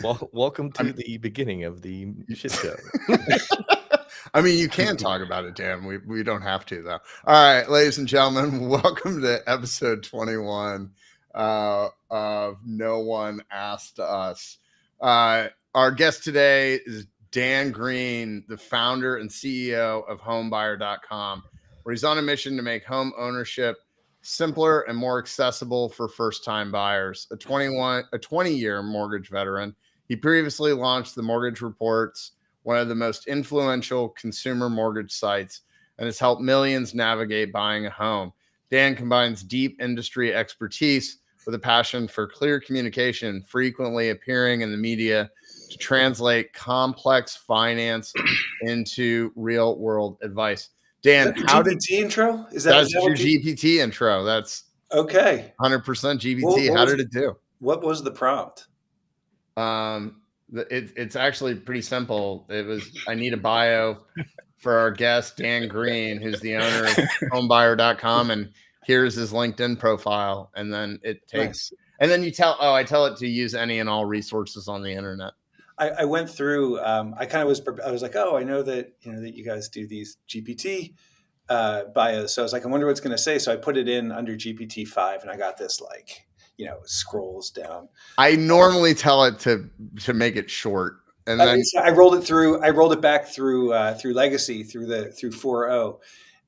Well, welcome to the beginning of the shit show. I mean, you can talk about it, Dan. We don't have to, though. All right, ladies and gentlemen, welcome to episode 21 of No One Asked Us. Our guest today is Dan Green, the founder and CEO of Homebuyer.com, where he's on a mission to make home ownership simpler and more accessible for first-time buyers. A 20-year mortgage veteran, he previously launched the Mortgage Reports, one of the most influential consumer mortgage sites, and has helped millions navigate buying a home. Dan combines deep industry expertise with a passion for clear communication, frequently appearing in the media to translate complex finance into real-world advice. Dan, how did GPT intro? That's your GPT intro? That's okay. 100% GPT. How did it do? What was the prompt? It's actually pretty simple. It was, I need a bio for our guest, Dan Green, who's the owner of Homebuyer.com, and here's his LinkedIn profile. And then it takes, and then I tell it to use any and all resources on the internet. I went through, I was like, oh, I know that, that you guys do these GPT bios. So I was like, I wonder what it's going to say. So I put it in under GPT-5 and I got this scrolls down. I normally tell it to make it short. And then I rolled it back through Legacy through 4.0,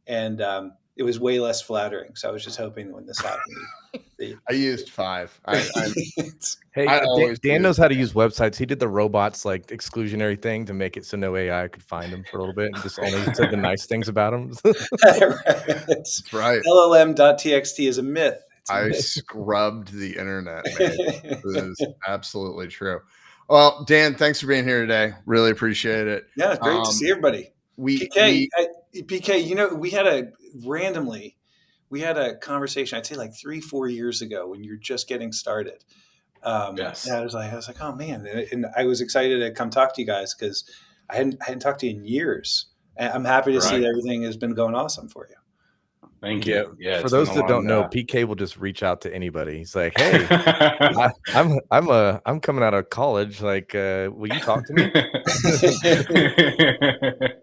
and it was way less flattering. So I was just hoping when this happened. I used 5. Dan knows how to use websites. He did the robots exclusionary thing to make it so no AI could find him for a little bit, and just only said the nice things about him. That's right. LLM.txt is a myth. I scrubbed the internet, man. It is absolutely true. Well, Dan, thanks for being here today. Really appreciate it. Yeah, it's great to see everybody. PK, we had a conversation, I'd say 3-4 years ago when you're just getting started. Yes. I was like, oh man. And I was excited to come talk to you guys because I hadn't talked to you in years. And I'm happy to see that everything has been going awesome for you. Thank you. Yeah. For those that don't know, PK will just reach out to anybody. He's like, "Hey, I'm coming out of college. Will you talk to me?"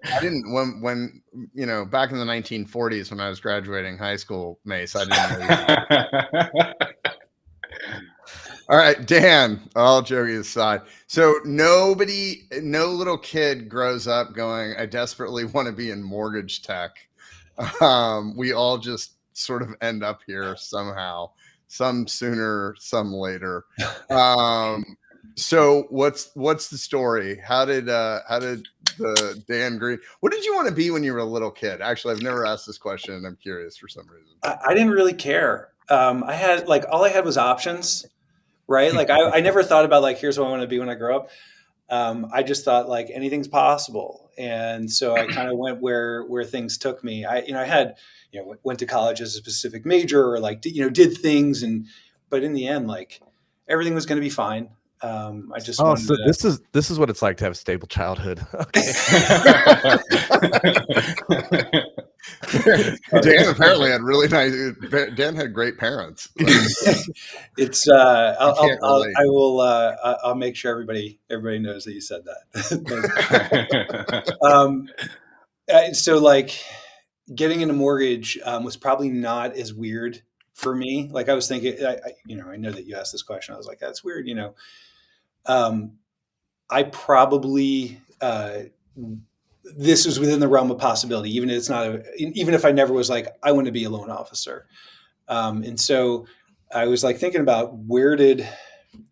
I didn't when back in the 1940s when I was graduating high school, Mace. I didn't know. All right, Dan. All joking aside, so no little kid grows up going, "I desperately want to be in mortgage tech." We all just sort of end up here somehow, some sooner, some later. So what's the story? How did the Dan Green, what did you want to be when you were a little kid? Actually, I've never asked this question and I'm curious for some reason. I didn't really care. I had all I had was options, right? I never thought about here's what I want to be when I grow up. I just thought anything's possible. And so I kind of went where things took me. I had, went to college as a specific major or did things. But in the end, everything was going to be fine. I just, this is what it's like to have a stable childhood. Okay. Dan apparently had really nice. Dan had great parents. It's I'll make sure everybody knows that you said that. So getting into mortgage was probably not as weird for me. I was thinking, I know that you asked this question. I was like, that's weird. I probably this was within the realm of possibility, even if I never was I want to be a loan officer. And so I was thinking about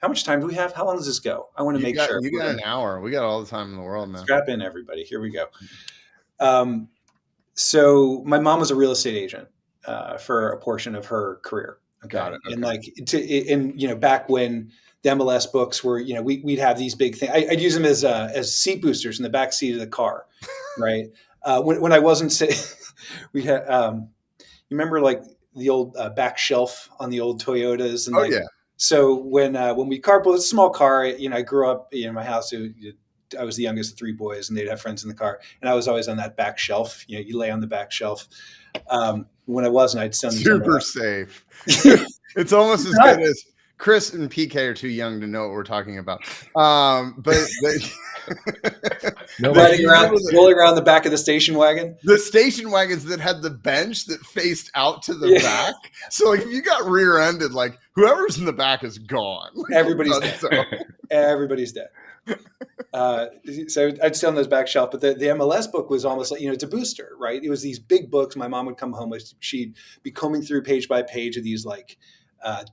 how much time do we have? How long does this go? I want to make sure. You got an hour. We got all the time in the world, man. Strap in, everybody. Here we go. So my mom was a real estate agent for a portion of her career. Okay. Got it. Okay. And back when the MLS books were, we'd have these big things. I'd use them as seat boosters in the back seat of the car, right? When I wasn't we had, you remember the old back shelf on the old Toyotas, and yeah. So when we carpool, it's a small car. I grew up in my house. I was the youngest of 3 boys, and they'd have friends in the car, and I was always on that back shelf. You lay on the back shelf. When I wasn't, I'd send them super safe. It's almost as good as Chris and PK are too young to know what we're talking about. But rolling around the back of the station wagon. The station wagons that had the bench that faced out to the back. So like if you got rear-ended, like whoever's in the back is gone. Like, everybody's dead. Everybody's dead. So I'd stay on those back shelf, but the MLS book was almost like, it's a booster, right? It was these big books. My mom would come home with, she'd be combing through page by page of these like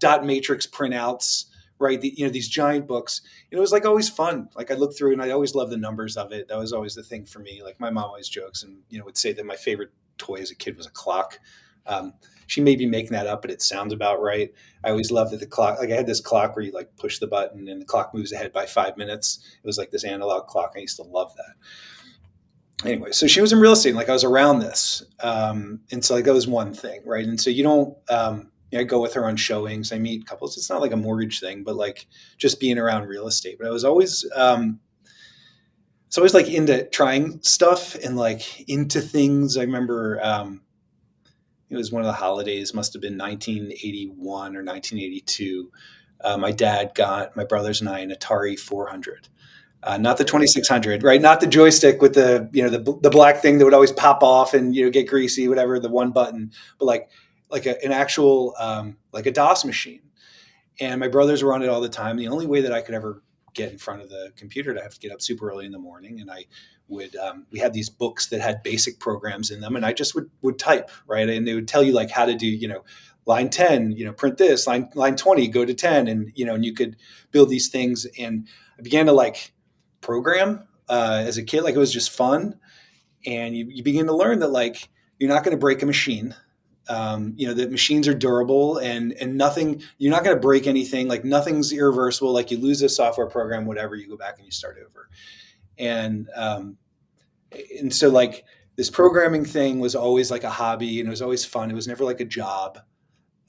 dot matrix printouts, right? These giant books. It was like always fun. Like I looked through and I always loved the numbers of it. That was always the thing for me. Like my mom always jokes and, would say that my favorite toy as a kid was a clock. She may be making that up, but it sounds about right. I always loved that the clock, like I had this clock where you like push the button and the clock moves ahead by 5 minutes. It was like this analog clock. I used to love that. Anyway, so she was in real estate and like I was around this. And so like that was one thing, right? And so you don't, I go with her on showings. I meet couples. It's not like a mortgage thing, but like just being around real estate. But I was always, it's always like into trying stuff and like into things. I remember it was one of the holidays, must have been 1981 or 1982. My dad got my brothers and I an Atari 400. Not the 2600, right? Not the joystick with the the black thing that would always pop off and get greasy, whatever, the one button, but like an actual like a DOS machine. And my brothers were on it all the time. The only way that I could ever get in front of the computer, I have to get up super early in the morning, and I would we had these books that had basic programs in them, and I just would type, right? And they would tell you like how to do line 10, print this, line 20, go to 10, and and you could build these things. And I began to like program as a kid. Like it was just fun, and you begin to learn that like you're not going to break a machine. That machines are durable and nothing, you're not going to break anything. Like nothing's irreversible. Like you lose a software program, whatever, you go back and you start over. And so like this programming thing was always like a hobby, and it was always fun. It was never like a job.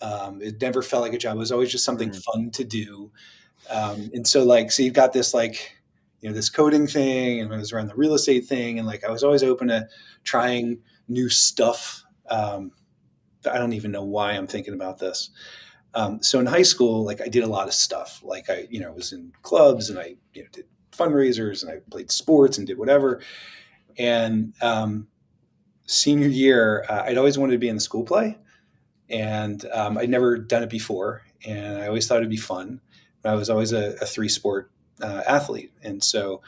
It never felt like a job. It was always just something fun to do. And so you've got this like, this coding thing, and I was around the real estate thing. And like, I was always open to trying new stuff. I don't even know why I'm thinking about this. So in high school, like I did a lot of stuff. Like I, was in clubs and I did fundraisers and I played sports and did whatever. And senior year, I'd always wanted to be in the school play, and I'd never done it before. And I always thought it'd be fun. I was always a 3-sport athlete. And so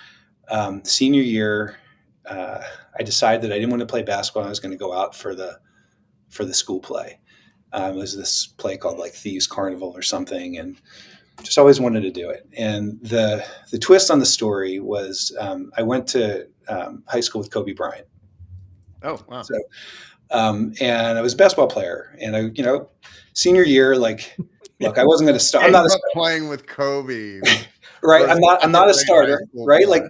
senior year, I decided that I didn't want to play basketball. I was going to go out for the school play. It was this play called like Thieves Carnival or something, and just always wanted to do it. And the twist on the story was I went to high school with Kobe Bryant. Oh, wow. So, and I was a basketball player, and I, senior year, like, look, I wasn't going to start. I'm not playing with Kobe. Right. I'm not a starter. Right. Like,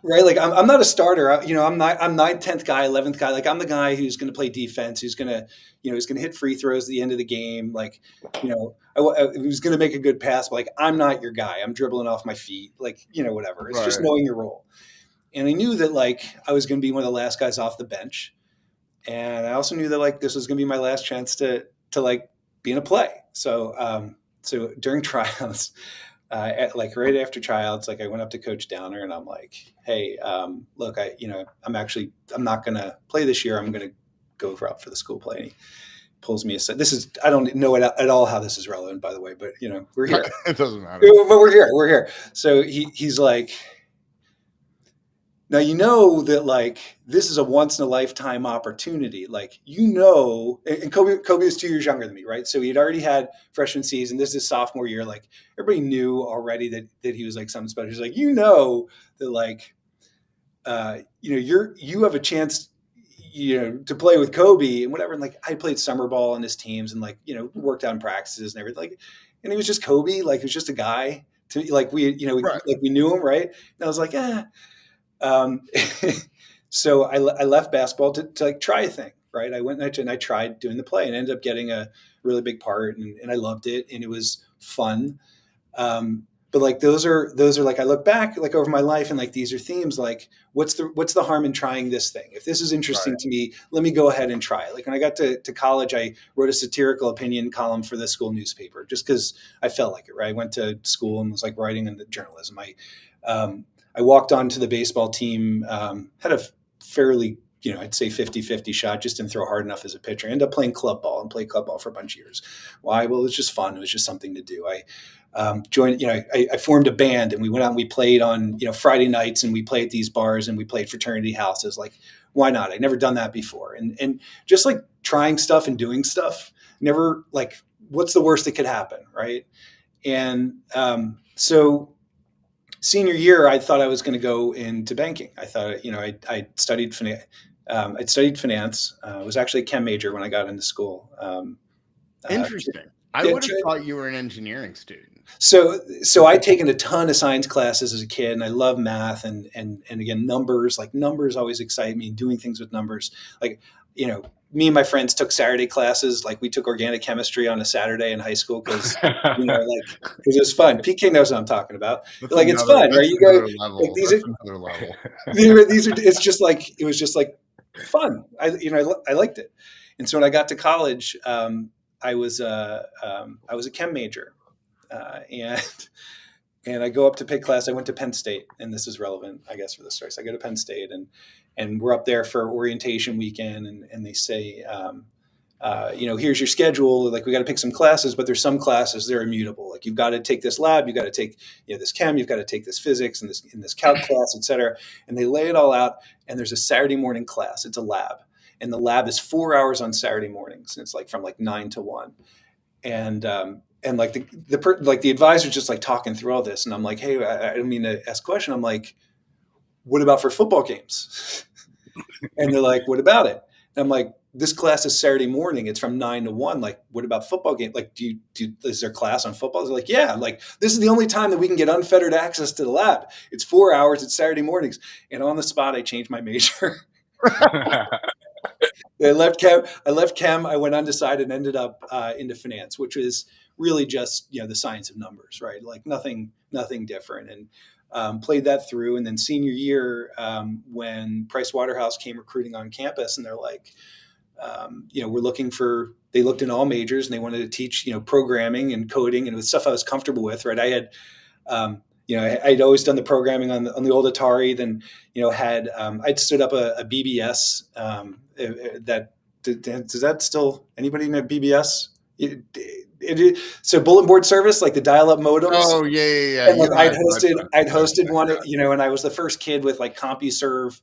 right. Like I'm not a starter. I'm 9th, 10th guy, 11th guy. Like I'm the guy who's going to play defense, who's going to, who's going to hit free throws at the end of the game. Like, who's going to make a good pass. But like, I'm not your guy. I'm dribbling off my feet. Like, whatever. It's just knowing your role. And I knew that like, I was going to be one of the last guys off the bench. And I also knew that like, this was going to be my last chance to like be in a play. So, so during tryouts, like right after tryouts, like I went up to Coach Downer and I'm like, hey, look, I'm not going to play this year. I'm going to go out for the school play. And he pulls me aside. I don't know at all how this is relevant, by the way, but we're here. It doesn't matter. But we're here. So he's like, now, that like, this is a once in a lifetime opportunity. Like, and Kobe was 2 years younger than me. Right. So he'd already had freshman season. This is his sophomore year. Like everybody knew already that he was like something special. He's like, that like, you have a chance, to play with Kobe and whatever. And like, I played summer ball on his teams and like, worked out in practices and everything. Like, and he was just Kobe. Like, he was just a guy to like, we knew him. Right. And I was like, so I left basketball to like try a thing, right? I went and I tried doing the play and ended up getting a really big part, and I loved it, and it was fun. but like those are like, I look back like over my life and like these are themes, like what's the harm in trying this thing? If this is interesting to me, let me go ahead and try it. Like when I got to college, I wrote a satirical opinion column for the school newspaper just because I felt like it, right? I went to school and was like writing in the journalism. I walked onto the baseball team, had a fairly, I'd say 50-50 shot, just didn't throw hard enough as a pitcher. I ended up playing club ball and played club ball for a bunch of years. Why? Well, it was just fun. It was just something to do. I joined, I formed a band and we went out and we played on, Friday nights, and we played at these bars and we played fraternity houses. Like, why not? I'd never done that before. And just like trying stuff and doing stuff, never like, what's the worst that could happen? Right. And so senior year, I thought I was going to go into banking. I thought, I studied finance. I'd studied finance. I was actually a chem major when I got into school. Interesting. I would have thought you were an engineering student. So I'd taken a ton of science classes as a kid, and I love math and again, numbers. Like numbers always excite me. Doing things with numbers, like me and my friends took Saturday classes. Like we took organic chemistry on a Saturday in high school because because it was fun. PK knows what I'm talking about. That's like it's fun, right? You go like, these are another level. these are. It's just like it was just like fun. I liked it. And so when I got to college, I was a chem major, and I go up to pick class. I went to Penn State, and this is relevant, I guess, for this story. So I go to Penn State, and we're up there for orientation weekend, and they say, here's your schedule. Like we got to pick some classes, but there's some classes they're immutable. Like you've got to take this lab, you've got to take this chem, you've got to take this physics and this calc class, et cetera. And they lay it all out. And there's a Saturday morning class. It's a lab. And the lab is 4 hours on Saturday mornings. And it's like from like 9 to 1. And like the advisor's just like talking through all this. And I'm like, hey, I don't mean to ask a question. I'm like, what about for football games? And they're like, what about it? And I'm like, this class is Saturday morning. It's from 9 to 1. Like, what about football game? Like, is there class on football? They're like, yeah, like this is the only time that we can get unfettered access to the lab. It's 4 hours. It's Saturday mornings. And on the spot, I changed my major. I left chem. I went undecided and ended up into finance, which is really just the science of numbers, right? Like nothing different. And played that through. And then senior year, when Price Waterhouse came recruiting on campus, and they're like, we're looking for. They looked in all majors and they wanted to teach programming and coding, and it was stuff I was comfortable with, right? I had. I'd always done the programming on the old Atari. Then, I'd stood up a BBS. Does that still anybody know BBS? So bulletin board service, like the dial-up modems. Oh yeah. And I'd hosted one, and I was the first kid with like CompuServe.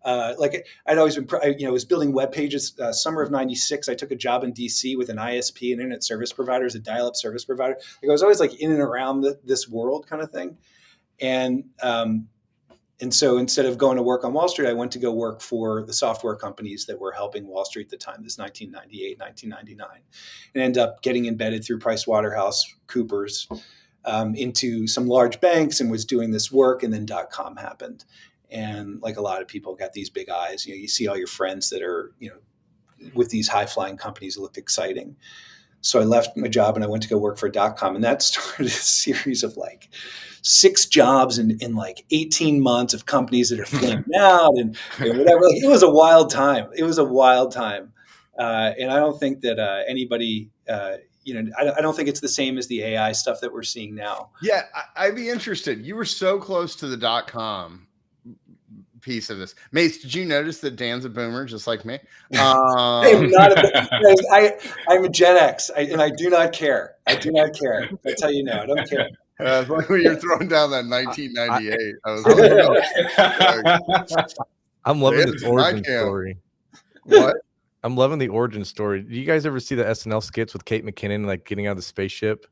I'd always been, was building web pages. Summer of '96, I took a job in DC with an ISP, an internet service provider, as a dial-up service provider. Like I was always like in and around this world kind of thing. And so instead of going to work on Wall Street, I went to go work for the software companies that were helping Wall Street at the time. This is 1998, 1999, and ended up getting embedded through Price Waterhouse Coopers into some large banks, and was doing this work. And then .com happened. And like a lot of people got these big eyes, you see all your friends that are, with these high flying companies that looked exciting. So I left my job and I went to go work for .com, and that started a series of like 6 jobs in like 18 months of companies that are flaming out and whatever. Like, it was a wild time. And I don't think that anybody, I don't think it's the same as the AI stuff that we're seeing now. Yeah, I'd be interested. You were so close to the .com piece of this. Mace, did you notice that Dan's a boomer just like me? I'm a Gen X, and I do not care. That's how you know. I don't care. Like when you're throwing down that 1998. I'm loving this origin story. What? I'm loving the origin story. Do you guys ever see the SNL skits with Kate McKinnon, like getting out of the spaceship?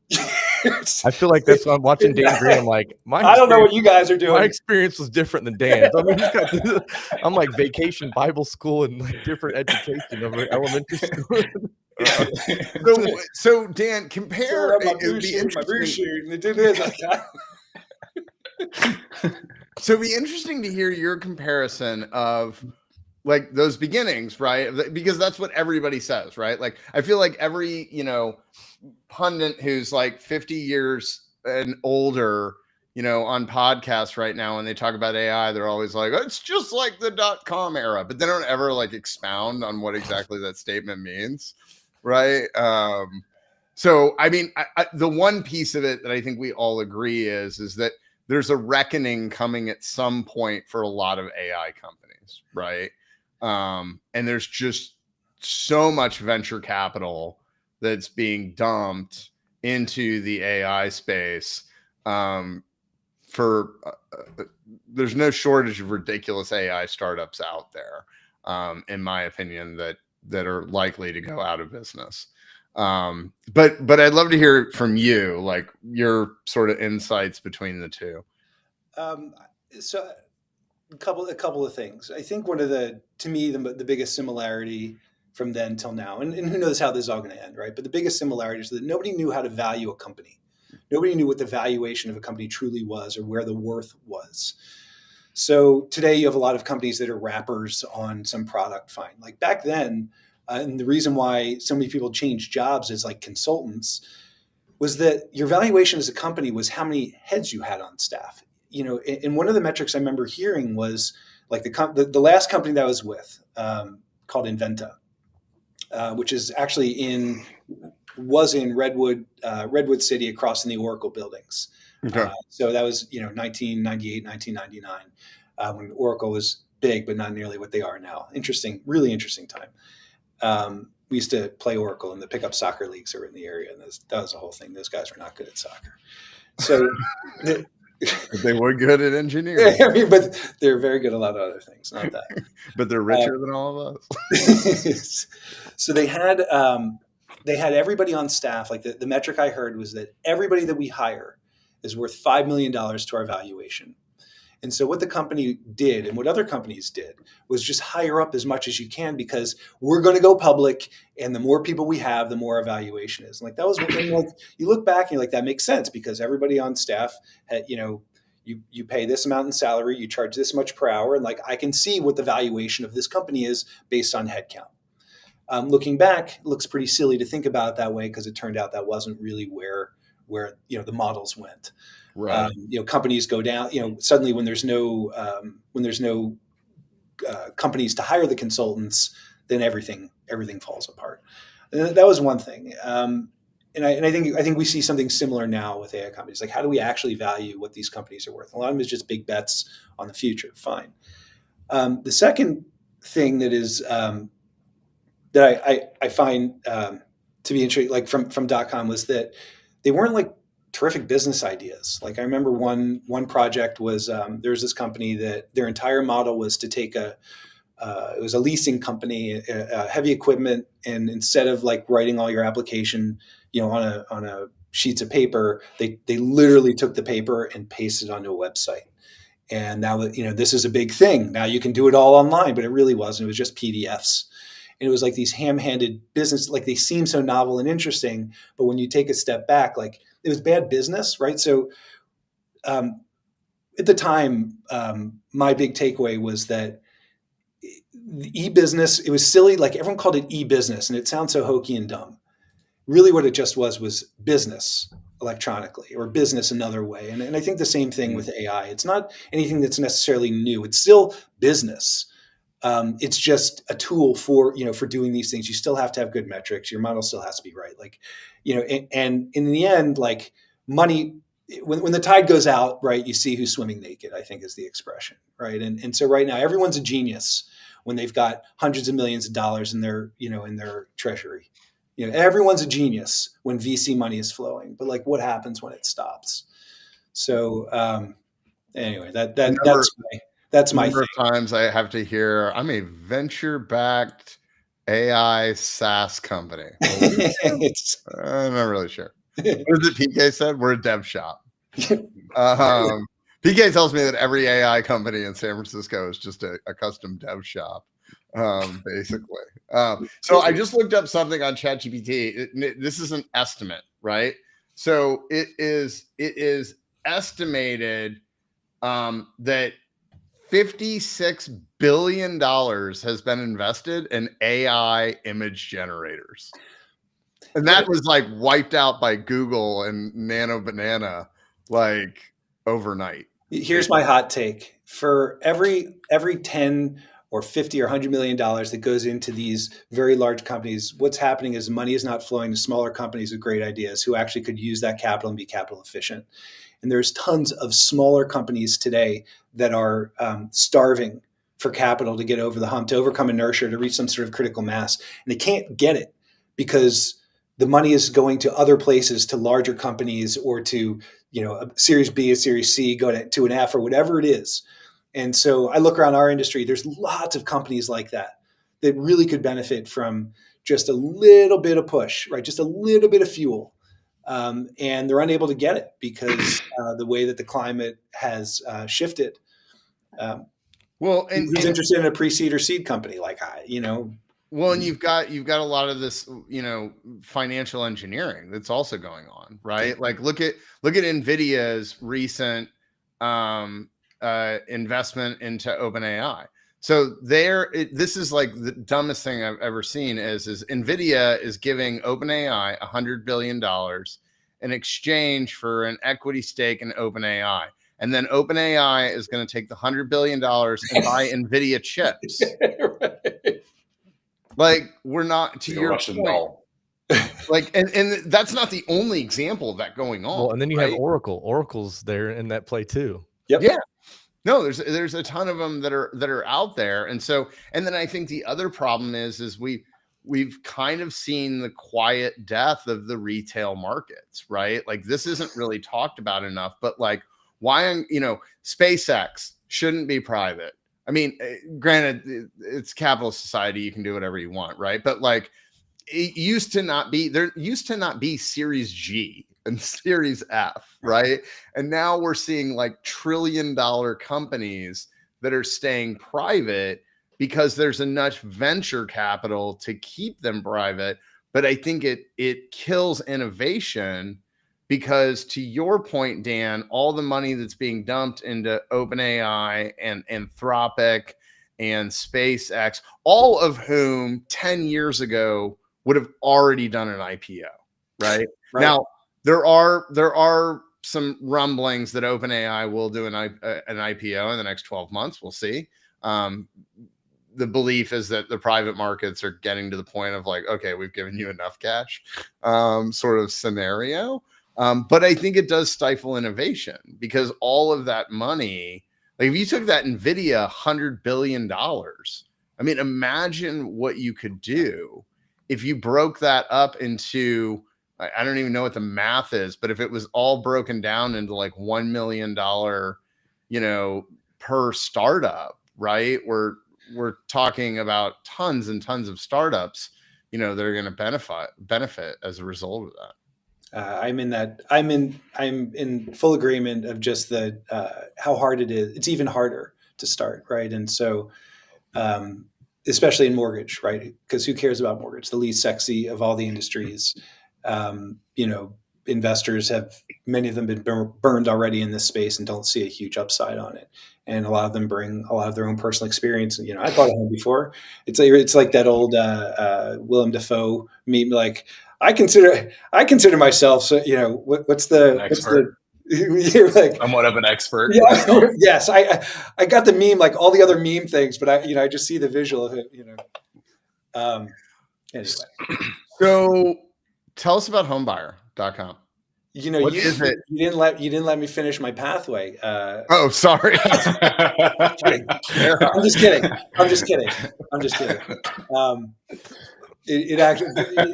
I feel like that's what I'm watching Dan Green. I'm like, I don't know what you guys are doing. My experience was different than Dan's. I mean, I'm like vacation Bible school and like different education over elementary school. So Dan, compare. My blue shirt, and they did this. So it'd be interesting to hear your comparison of like those beginnings, right? Because that's what everybody says, right? Like I feel like every pundit who's like 50 years and older, on podcasts right now, when they talk about AI, they're always like, it's just like the .com era, but they don't ever like expound on what exactly that statement means. Right. So, I mean, the one piece of it that I think we all agree is that there's a reckoning coming at some point for a lot of AI companies. Right. And there's just so much venture capital that's being dumped into the AI space. There's no shortage of ridiculous AI startups out there, in my opinion, that are likely to go out of business. But I'd love to hear from you, like your sort of insights between the two. So a couple of things. I think one of to me, the biggest similarity from then till now, and who knows how this is all going to end, right? But the biggest similarity is that nobody knew how to value a company. Nobody knew what the valuation of a company truly was or where the worth was. So today you have a lot of companies that are wrappers on some product. Fine. Like back then, and the reason why so many people changed jobs as like consultants was that your valuation as a company was how many heads you had on staff. And one of the metrics I remember hearing was like the last company that I was with, called Inventa, which is actually was in Redwood City, across in the Oracle buildings. Okay. So that was 1998, 1999, when Oracle was big, but not nearly what they are now. Really interesting time. We used to play Oracle in the pickup soccer leagues that were in the area, and that was the whole thing. Those guys were not good at soccer. So but they were good at engineering. I mean, but they're very good at a lot of other things, not that. But they're richer than all of us. So they had everybody on staff. Like the metric I heard was that everybody that we hire is worth $5 million to our valuation. And so what the company did, and what other companies did, was just hire up as much as you can, because we're going to go public, and the more people we have, the more our valuation is. And like that was one thing. Like you look back and you're like, that makes sense, because everybody on staff had, you pay this amount in salary, you charge this much per hour, and like I can see what the valuation of this company is based on headcount. Looking back, it looks pretty silly to think about it that way, because it turned out that wasn't really where the models went. Right. Companies go down. Suddenly when there's no companies to hire the consultants, then everything falls apart. And that was one thing. And I think we see something similar now with AI companies. Like, how do we actually value what these companies are worth? A lot of them is just big bets on the future. Fine. The second thing that is that I find to be interesting, like from .com, was that they weren't like terrific business ideas. Like I remember one project was there was this company that their entire model was to take it was a leasing company, heavy equipment, and instead of like writing all your application, on a sheets of paper, they literally took the paper and pasted it onto a website. And now this is a big thing. Now you can do it all online, but it really wasn't. It was just PDFs. And it was like these ham-handed business, like they seem so novel and interesting, but when you take a step back, like it was bad business, right? So at the time, my big takeaway was that e-business, it was silly. Like everyone called it e-business, and it sounds so hokey and dumb. Really what it just was business electronically, or business another way. And I think the same thing with AI. It's not anything that's necessarily new. It's still business. It's just a tool for doing these things. You still have to have good metrics. Your model still has to be right. Like, and in the end, like money, when the tide goes out, right, you see who's swimming naked, I think is the expression, right? And so right now, everyone's a genius when they've got hundreds of millions of dollars in their treasury. Everyone's a genius when VC money is flowing, but like what happens when it stops? So anyway, that's my thing. Times I have to hear, I'm a venture-backed AI SaaS company. I'm not really sure. What is it PK said? We're a dev shop. PK tells me that every AI company in San Francisco is just a custom dev shop, basically. So I just looked up something on ChatGPT. This is an estimate, right? So it is estimated that $56 billion has been invested in AI image generators. And that was like wiped out by Google and Nano Banana like overnight. Here's my hot take. For every 10 or 50 or $100 million that goes into these very large companies, what's happening is money is not flowing to smaller companies with great ideas who actually could use that capital and be capital efficient. And there's tons of smaller companies today that are starving for capital to get over the hump, to overcome inertia, to reach some sort of critical mass. And they can't get it because the money is going to other places, to larger companies, or to, a Series B, a Series C, go to an F, or whatever it is. And so I look around our industry, there's lots of companies like that really could benefit from just a little bit of push, right? Just a little bit of fuel. And they're unable to get it because the way that the climate has shifted. Well, who's interested in a pre-seed or seed company? Well, and you've got a lot of this, financial engineering that's also going on, right? Yeah. Like look at NVIDIA's recent investment into OpenAI. So this is like the dumbest thing I've ever seen is NVIDIA is giving OpenAI $100 billion in exchange for an equity stake in OpenAI. And then OpenAI is going to take the $100 billion and buy NVIDIA chips. Right. Like, we're not, to your Russian point. doll. Like, and that's not the only example of that going on. Well, and then you have Oracle. Oracle's there in that play too. Yep. Yeah. No, there's a ton of them that are out there. And so, and then I think the other problem is we've kind of seen the quiet death of the retail markets, right? Like, this isn't really talked about enough, but like, why, SpaceX shouldn't be private. I mean, granted, it's capitalist society. You can do whatever you want, right? But like, there used to not be Series G and Series F, right? And now we're seeing like $1 trillion companies that are staying private because there's enough venture capital to keep them private. But I think it kills innovation. Because to your point, Dan, all the money that's being dumped into OpenAI and Anthropic and SpaceX, all of whom 10 years ago would have already done an IPO, right? Now, there are some rumblings that OpenAI will do an IPO in the next 12 months. We'll see. The belief is that the private markets are getting to the point of like, okay, we've given you enough cash, sort of scenario. But I think it does stifle innovation because all of that money, like if you took that NVIDIA $100 billion, I mean, imagine what you could do if you broke that up into, I don't even know what the math is, but if it was all broken down into like $1 million, per startup, right? We're talking about tons and tons of startups, that are going to benefit as a result of that. I'm in full agreement of just how hard it is. It's even harder to start, right? And so, especially in mortgage, right? Because who cares about mortgage? The least sexy of all the industries. Investors many of them been burned already in this space and don't see a huge upside on it. And a lot of them bring a lot of their own personal experience. I bought a home before. It's like that old Willem Dafoe meme, like, I consider myself, so, what's the expert? You're like somewhat of an expert. Yeah, yes. I got the meme, like all the other meme things, but I just see the visual of it, Anyway. So tell us about homebuyer.com. What is it? You didn't let me finish my pathway. Oh, sorry. I'm just kidding. It actually,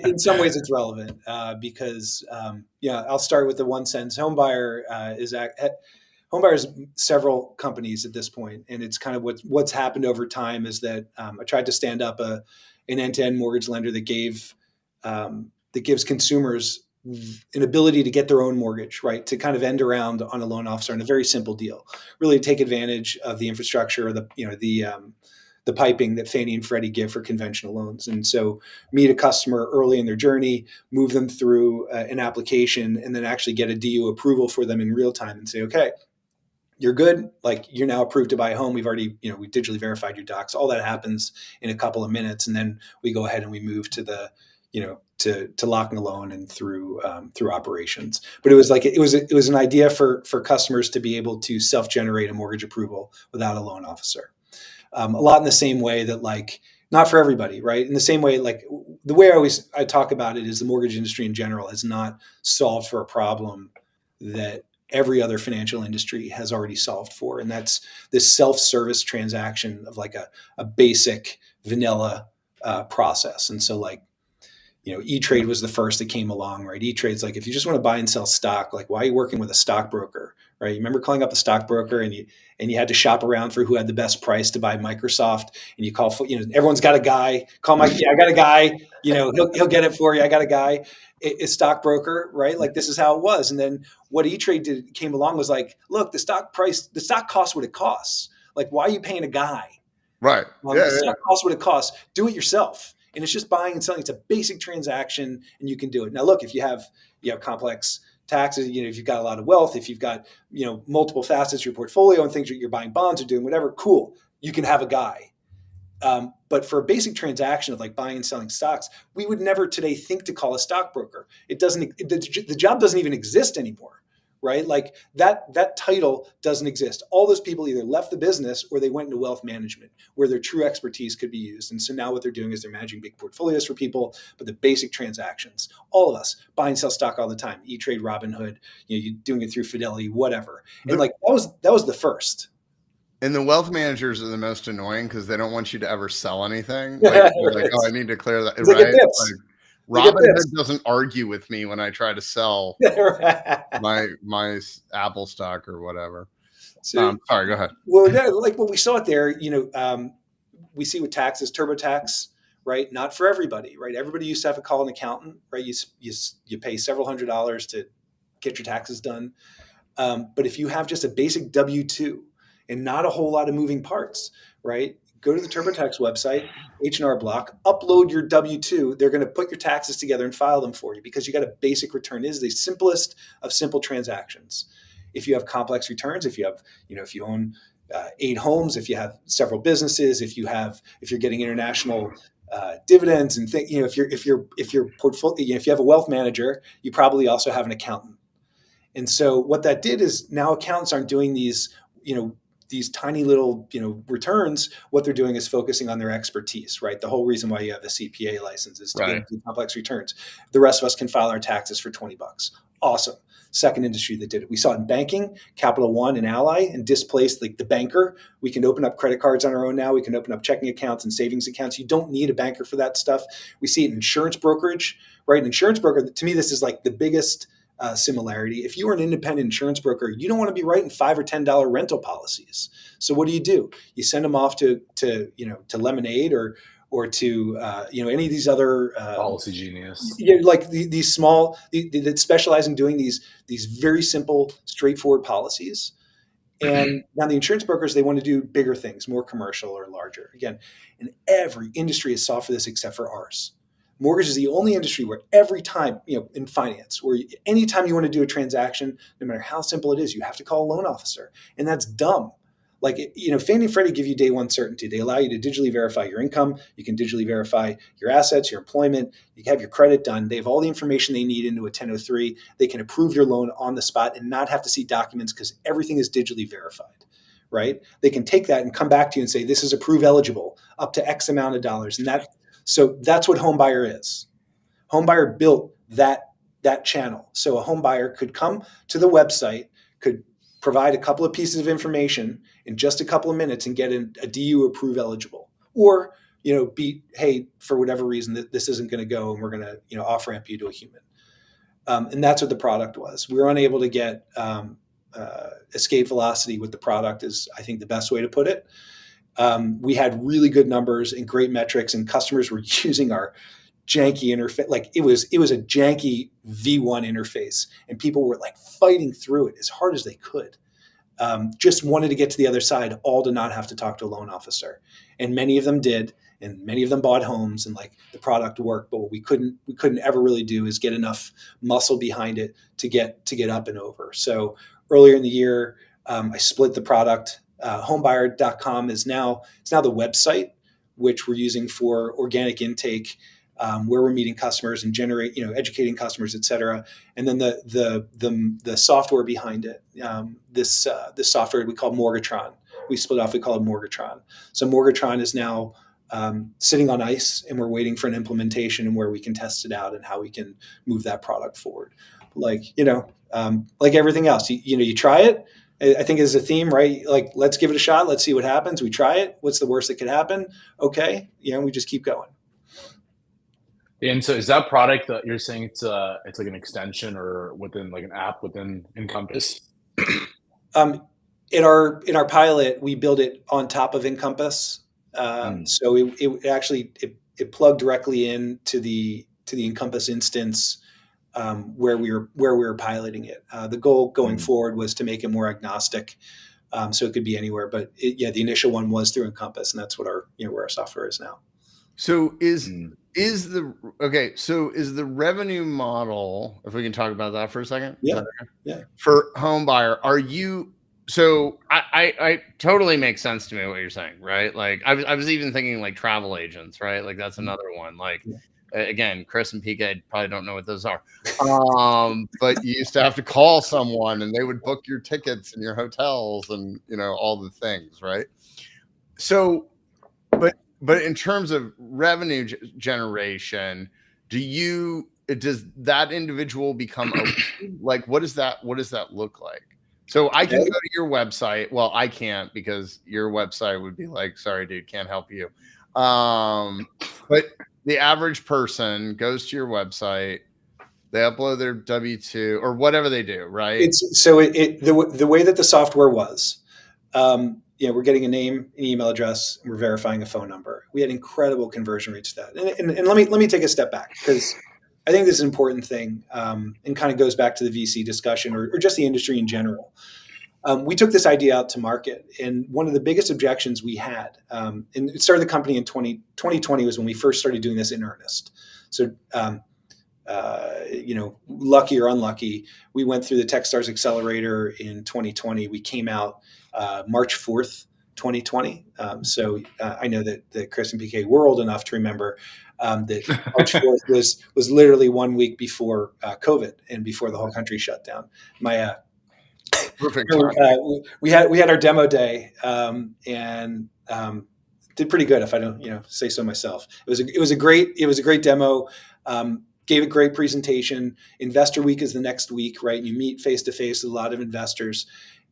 in some ways, it's relevant because I'll start with the one sentence. Homebuyer is several companies at this point, and it's kind of what's happened over time is that I tried to stand up an end-to-end mortgage lender that gives consumers an ability to get their own mortgage, right? To kind of end around on a loan officer in a very simple deal, really take advantage of the infrastructure or the piping that Fannie and Freddie give for conventional loans. And so meet a customer early in their journey, move them through an application, and then actually get a DU approval for them in real time and say, okay, you're good. Like, you're now approved to buy a home. We've already, we digitally verified your docs. All that happens in a couple of minutes. And then we go ahead and we move to the to locking a loan and through operations. But it was an idea for customers to be able to self-generate a mortgage approval without a loan officer. A lot in the same way that, like, not for everybody, right? In the same way, like the way I talk about it is the mortgage industry in general has not solved for a problem that every other financial industry has already solved for. And that's this self-service transaction of like a basic vanilla process. And so, like, E-Trade was the first that came along, right? E-Trade's like, if you just want to buy and sell stock, like, why are you working with a stockbroker, right? You remember calling up a stockbroker and you had to shop around for who had the best price to buy Microsoft, and you call, everyone's got a guy. Call Mike. Yeah, I got a guy. He'll get it for you. I got a guy. A stockbroker, right? Like, this is how it was. And then what E-Trade came along was like, look, the stock costs what it costs. Like, why are you paying a guy? Right. The stock costs what it costs. Do it yourself. And it's just buying and selling. It's a basic transaction, and you can do it. Now, look, if you have complex taxes, if you've got a lot of wealth, if you've got multiple facets of your portfolio and things you're buying bonds or doing whatever, cool, you can have a guy. But for a basic transaction of like buying and selling stocks, we would never today think to call a stockbroker. The job doesn't even exist anymore, right? Like that title doesn't exist. All those people either left the business or they went into wealth management where their true expertise could be used. And so now what they're doing is they're managing big portfolios for people, but the basic transactions, all of us buy and sell stock all the time, E-Trade, Robinhood, you're doing it through Fidelity, whatever. And that was the first. And the wealth managers are the most annoying because they don't want you to ever sell anything. Like, oh, I need to clear that. Right? Like, Robinhood doesn't argue with me when I try to sell my Apple stock or whatever. So, sorry, go ahead. Well, like when we saw it there, we see with taxes, TurboTax, right? Not for everybody, right? Everybody used to have to call an accountant, right? You pay several $100s to get your taxes done. But if you have just a basic W-2 and not a whole lot of moving parts, right? Go to the TurboTax website, H&R Block, upload your W-2. They're going to put your taxes together and file them for you because you got a basic return. It is the simplest of simple transactions. If you have complex returns, if you have, if you own 8 homes, if you have several businesses, if you're getting international dividends and if your portfolio, if you have a wealth manager, you probably also have an accountant. And so what that did is now accountants aren't doing these tiny little, returns. What they're doing is focusing on their expertise, right? The whole reason why you have the CPA license is to do complex returns. The rest of us can file our taxes for $20. Awesome. Second industry that did it. We saw it in banking, Capital One and Ally, and displaced like the banker. We can open up credit cards on our own now. We can open up checking accounts and savings accounts. You don't need a banker for that stuff. We see it in insurance brokerage, right? An insurance broker, to me, this is like the biggest similarity. If you are an independent insurance broker, you don't want to be writing $5 or $10 rental policies. So what do? You send them off to Lemonade or to any of these other Policy Genius, like these small that specialize in doing these very simple, straightforward policies. And now the insurance brokers, they want to do bigger things, more commercial or larger. Again, and every industry has solved for this except for ours. Mortgage is the only industry where every time, in finance, where anytime you want to do a transaction, no matter how simple it is, you have to call a loan officer. And that's dumb. Like, Fannie and Freddie give you day one certainty. They allow you to digitally verify your income. You can digitally verify your assets, your employment. You can have your credit done. They have all the information they need into a 1003. They can approve your loan on the spot and not have to see documents because everything is digitally verified, right? They can take that and come back to you and say, this is approve eligible up to X amount of dollars. And so that's what Homebuyer is. Homebuyer built that channel. So a homebuyer could come to the website, could provide a couple of pieces of information in just a couple of minutes and get a DU approve eligible. Or, hey, for whatever reason, this isn't going to go and we're going to, off ramp you to a human. And that's what the product was. We were unable to get escape velocity with the product is, I think, the best way to put it. We had really good numbers and great metrics, and customers were using our janky interface. Like it was a janky V1 interface, and people were like fighting through it as hard as they could. Just wanted to get to the other side, all to not have to talk to a loan officer. And many of them did, and many of them bought homes, and like the product worked. But what we couldn't ever really do is get enough muscle behind it to get up and over. So earlier in the year, I split the product. Homebuyer.com is now the website, which we're using for organic intake. where we're meeting customers and educating customers, et cetera. And then the software behind it, this software we call Morgatron. We split off, we call it Morgatron. So Morgatron is now sitting on ice, and we're waiting for an implementation and where we can test it out and how we can move that product forward. Like everything else, you try it. I think is a theme, right? Like, let's give it a shot. Let's see what happens. We try it. What's the worst that could happen? Okay. We just keep going. And so is that product that you're saying it's like an extension or within like an app within Encompass? In our pilot, we build it on top of Encompass. So it actually plugged directly into the Encompass instance where we were piloting it. The goal going forward was to make it more agnostic, so it could be anywhere. But the initial one was through Encompass, and that's what where our software is now. So is the revenue model, if we can talk about that for a second? Yeah. For Homebuyer, are you? So I totally makes sense to me what you're saying, right? Like I was even thinking like travel agents, right? Like that's another one. Like again, Chris and PK probably don't know what those are, but you used to have to call someone and they would book your tickets and your hotels and all the things, right? So, but in terms of revenue generation, does that individual become like what does that look like? So I can go to your website. Well, I can't because your website would be like, sorry, dude, can't help you. But the average person goes to your website, they upload their W-2 or whatever they do, right? The way that the software was, we're getting a name, an email address, and we're verifying a phone number. We had incredible conversion rates to that. And let me take a step back, because I think this is an important thing, and kind of goes back to the VC discussion or just the industry in general. We took this idea out to market, and one of the biggest objections we had, and it started the company in 2020 was when we first started doing this in earnest. So, lucky or unlucky, we went through the Techstars Accelerator in 2020. We came out March 4th, 2020. I know that Chris and PK were old enough to remember that March 4th was literally 1 week before COVID and before the whole country shut down. Perfect. We had our demo day and did pretty good, if I don't say so myself. It was a great demo. Gave a great presentation. Investor week is the next week, right? You meet face to face with a lot of investors.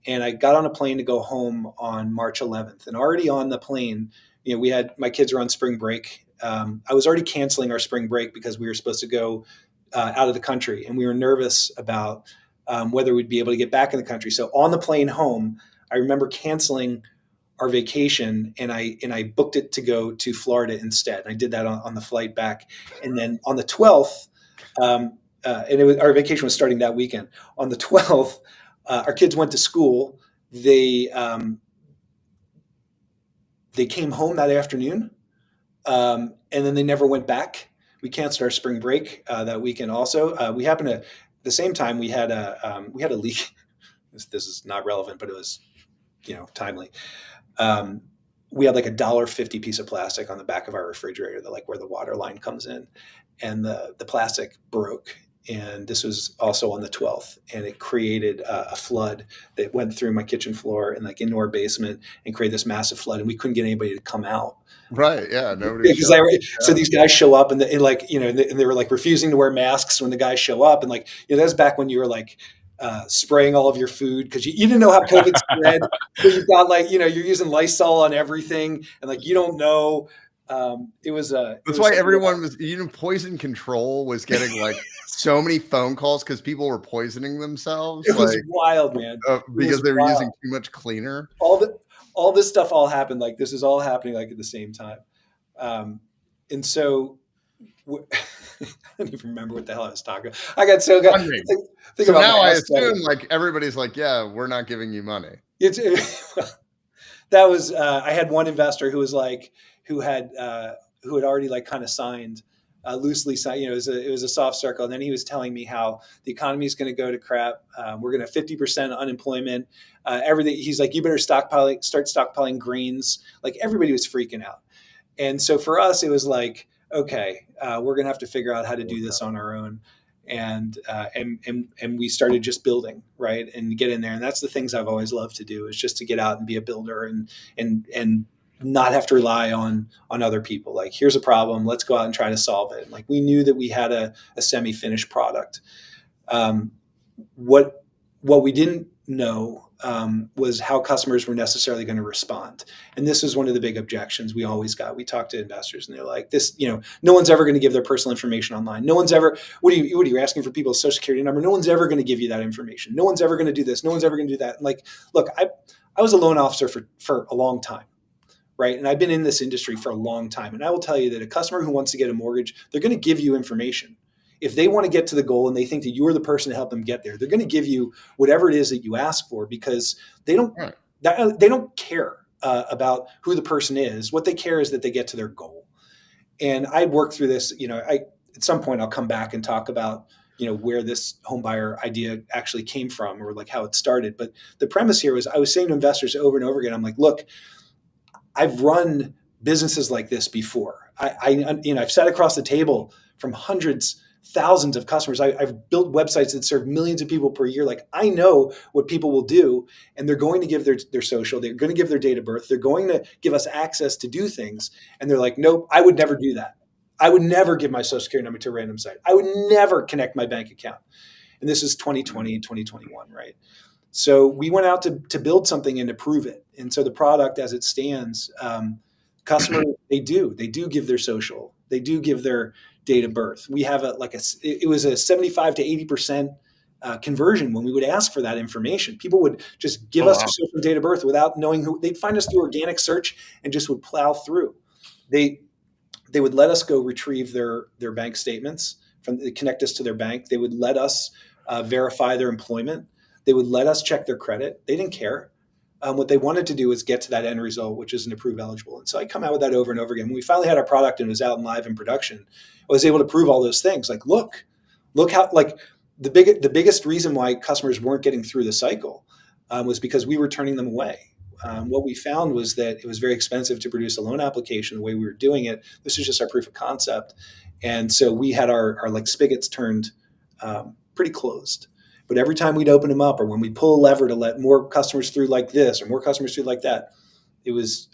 And I got on a plane to go home on March 11th. And already on the plane, my kids were on spring break. I was already canceling our spring break because we were supposed to go out of the country, and we were nervous about whether we'd be able to get back in the country. So on the plane home, I remember canceling our vacation, and I booked it to go to Florida instead. I did that on the flight back. And then on the 12th, our vacation was starting that weekend. On the 12th, our kids went to school. They came home that afternoon, and then they never went back. We canceled our spring break that weekend. Also, we happened to, at the same time, we had a leak. This is not relevant, but it was timely. We had like a $1.50 piece of plastic on the back of our refrigerator, where the water line comes in, and the plastic broke. And this was also on the 12th, and it created a flood that went through my kitchen floor and into our basement and created this massive flood. And we couldn't get anybody to come out. Right. Yeah. Nobody. So these guys show up and they were refusing to wear masks when the guys show up. And that's back when you were spraying all of your food because you didn't know how COVID spread. So you've got you're using Lysol on everything, and you don't know. That's why everyone was, poison control was getting so many phone calls because people were poisoning themselves. It was wild, man. Because they were using too much cleaner. All this stuff all happened. This is all happening at the same time. And so I don't even remember what the hell I was talking about. I got so good. So now I assume everybody's yeah, we're not giving you money. That was I had one investor who was who had already kind of signed, loosely signed. It was a soft circle, and then he was telling me how the economy is going to go to crap. We're going to have 50% unemployment. Everything. He's you better start stockpiling grains. Everybody was freaking out, and so for us, it was okay, we're going to have to figure out how to do this on our own. And we started just building, right, and get in there. And that's the things I've always loved to do, is just to get out and be a builder and not have to rely on other people. Like, here's a problem, let's go out and try to solve it. Like, we knew that we had a semi-finished product. What we didn't know was how customers were necessarily going to respond. And this was one of the big objections we always got. We talked to investors and they're like, this, no one's ever going to give their personal information online. No one's ever, what are you asking for people's social security number? No one's ever going to give you that information. No one's ever going to do this. No one's ever going to do that. And like, look, I was a loan officer for a long time. Right. And I've been in this industry for a long time. And I will tell you that a customer who wants to get a mortgage, they're going to give you information. If they want to get to the goal and they think that you're the person to help them get there, they're going to give you whatever it is that you ask for, because they don't care about who the person is. What they care is that they get to their goal. And I worked through this. At some point I'll come back and talk about where this Homebuyer idea actually came from, or like how it started. But the premise here was, I was saying to investors over and over again, I'm like, look, I've run businesses like this before. I've sat across the table from hundreds, thousands of customers. I've built websites that serve millions of people per year. Like, I know what people will do, and they're going to give their social, they're going to give their date of birth, they're going to give us access to do things. And they're like, nope, I would never do that. I would never give my social security number to a random site. I would never connect my bank account. And this is 2020 and 2021, right? So we went out to build something and to prove it. And so the product as it stands, customers, they do give their social, they do give their date of birth. We have it was a 75 to 80% conversion when we would ask for that information. People would just give us their social and date of birth without knowing who. They'd find us through organic search and just would plow through. They would let us go retrieve their bank statements, connect us to their bank. They would let us verify their employment. They would let us check their credit. They didn't care. What they wanted to do was get to that end result, which is an approved eligible. And so I come out with that over and over again. When we finally had our product and it was out and live in production, I was able to prove all those things. Like, look how, like, the biggest reason why customers weren't getting through the cycle was because we were turning them away. What we found was that it was very expensive to produce a loan application the way we were doing it. This was just our proof of concept. And so we had our like spigots turned pretty closed. But every time we'd open them up, or when we pull a lever to let more customers through like this or more customers through like that, it was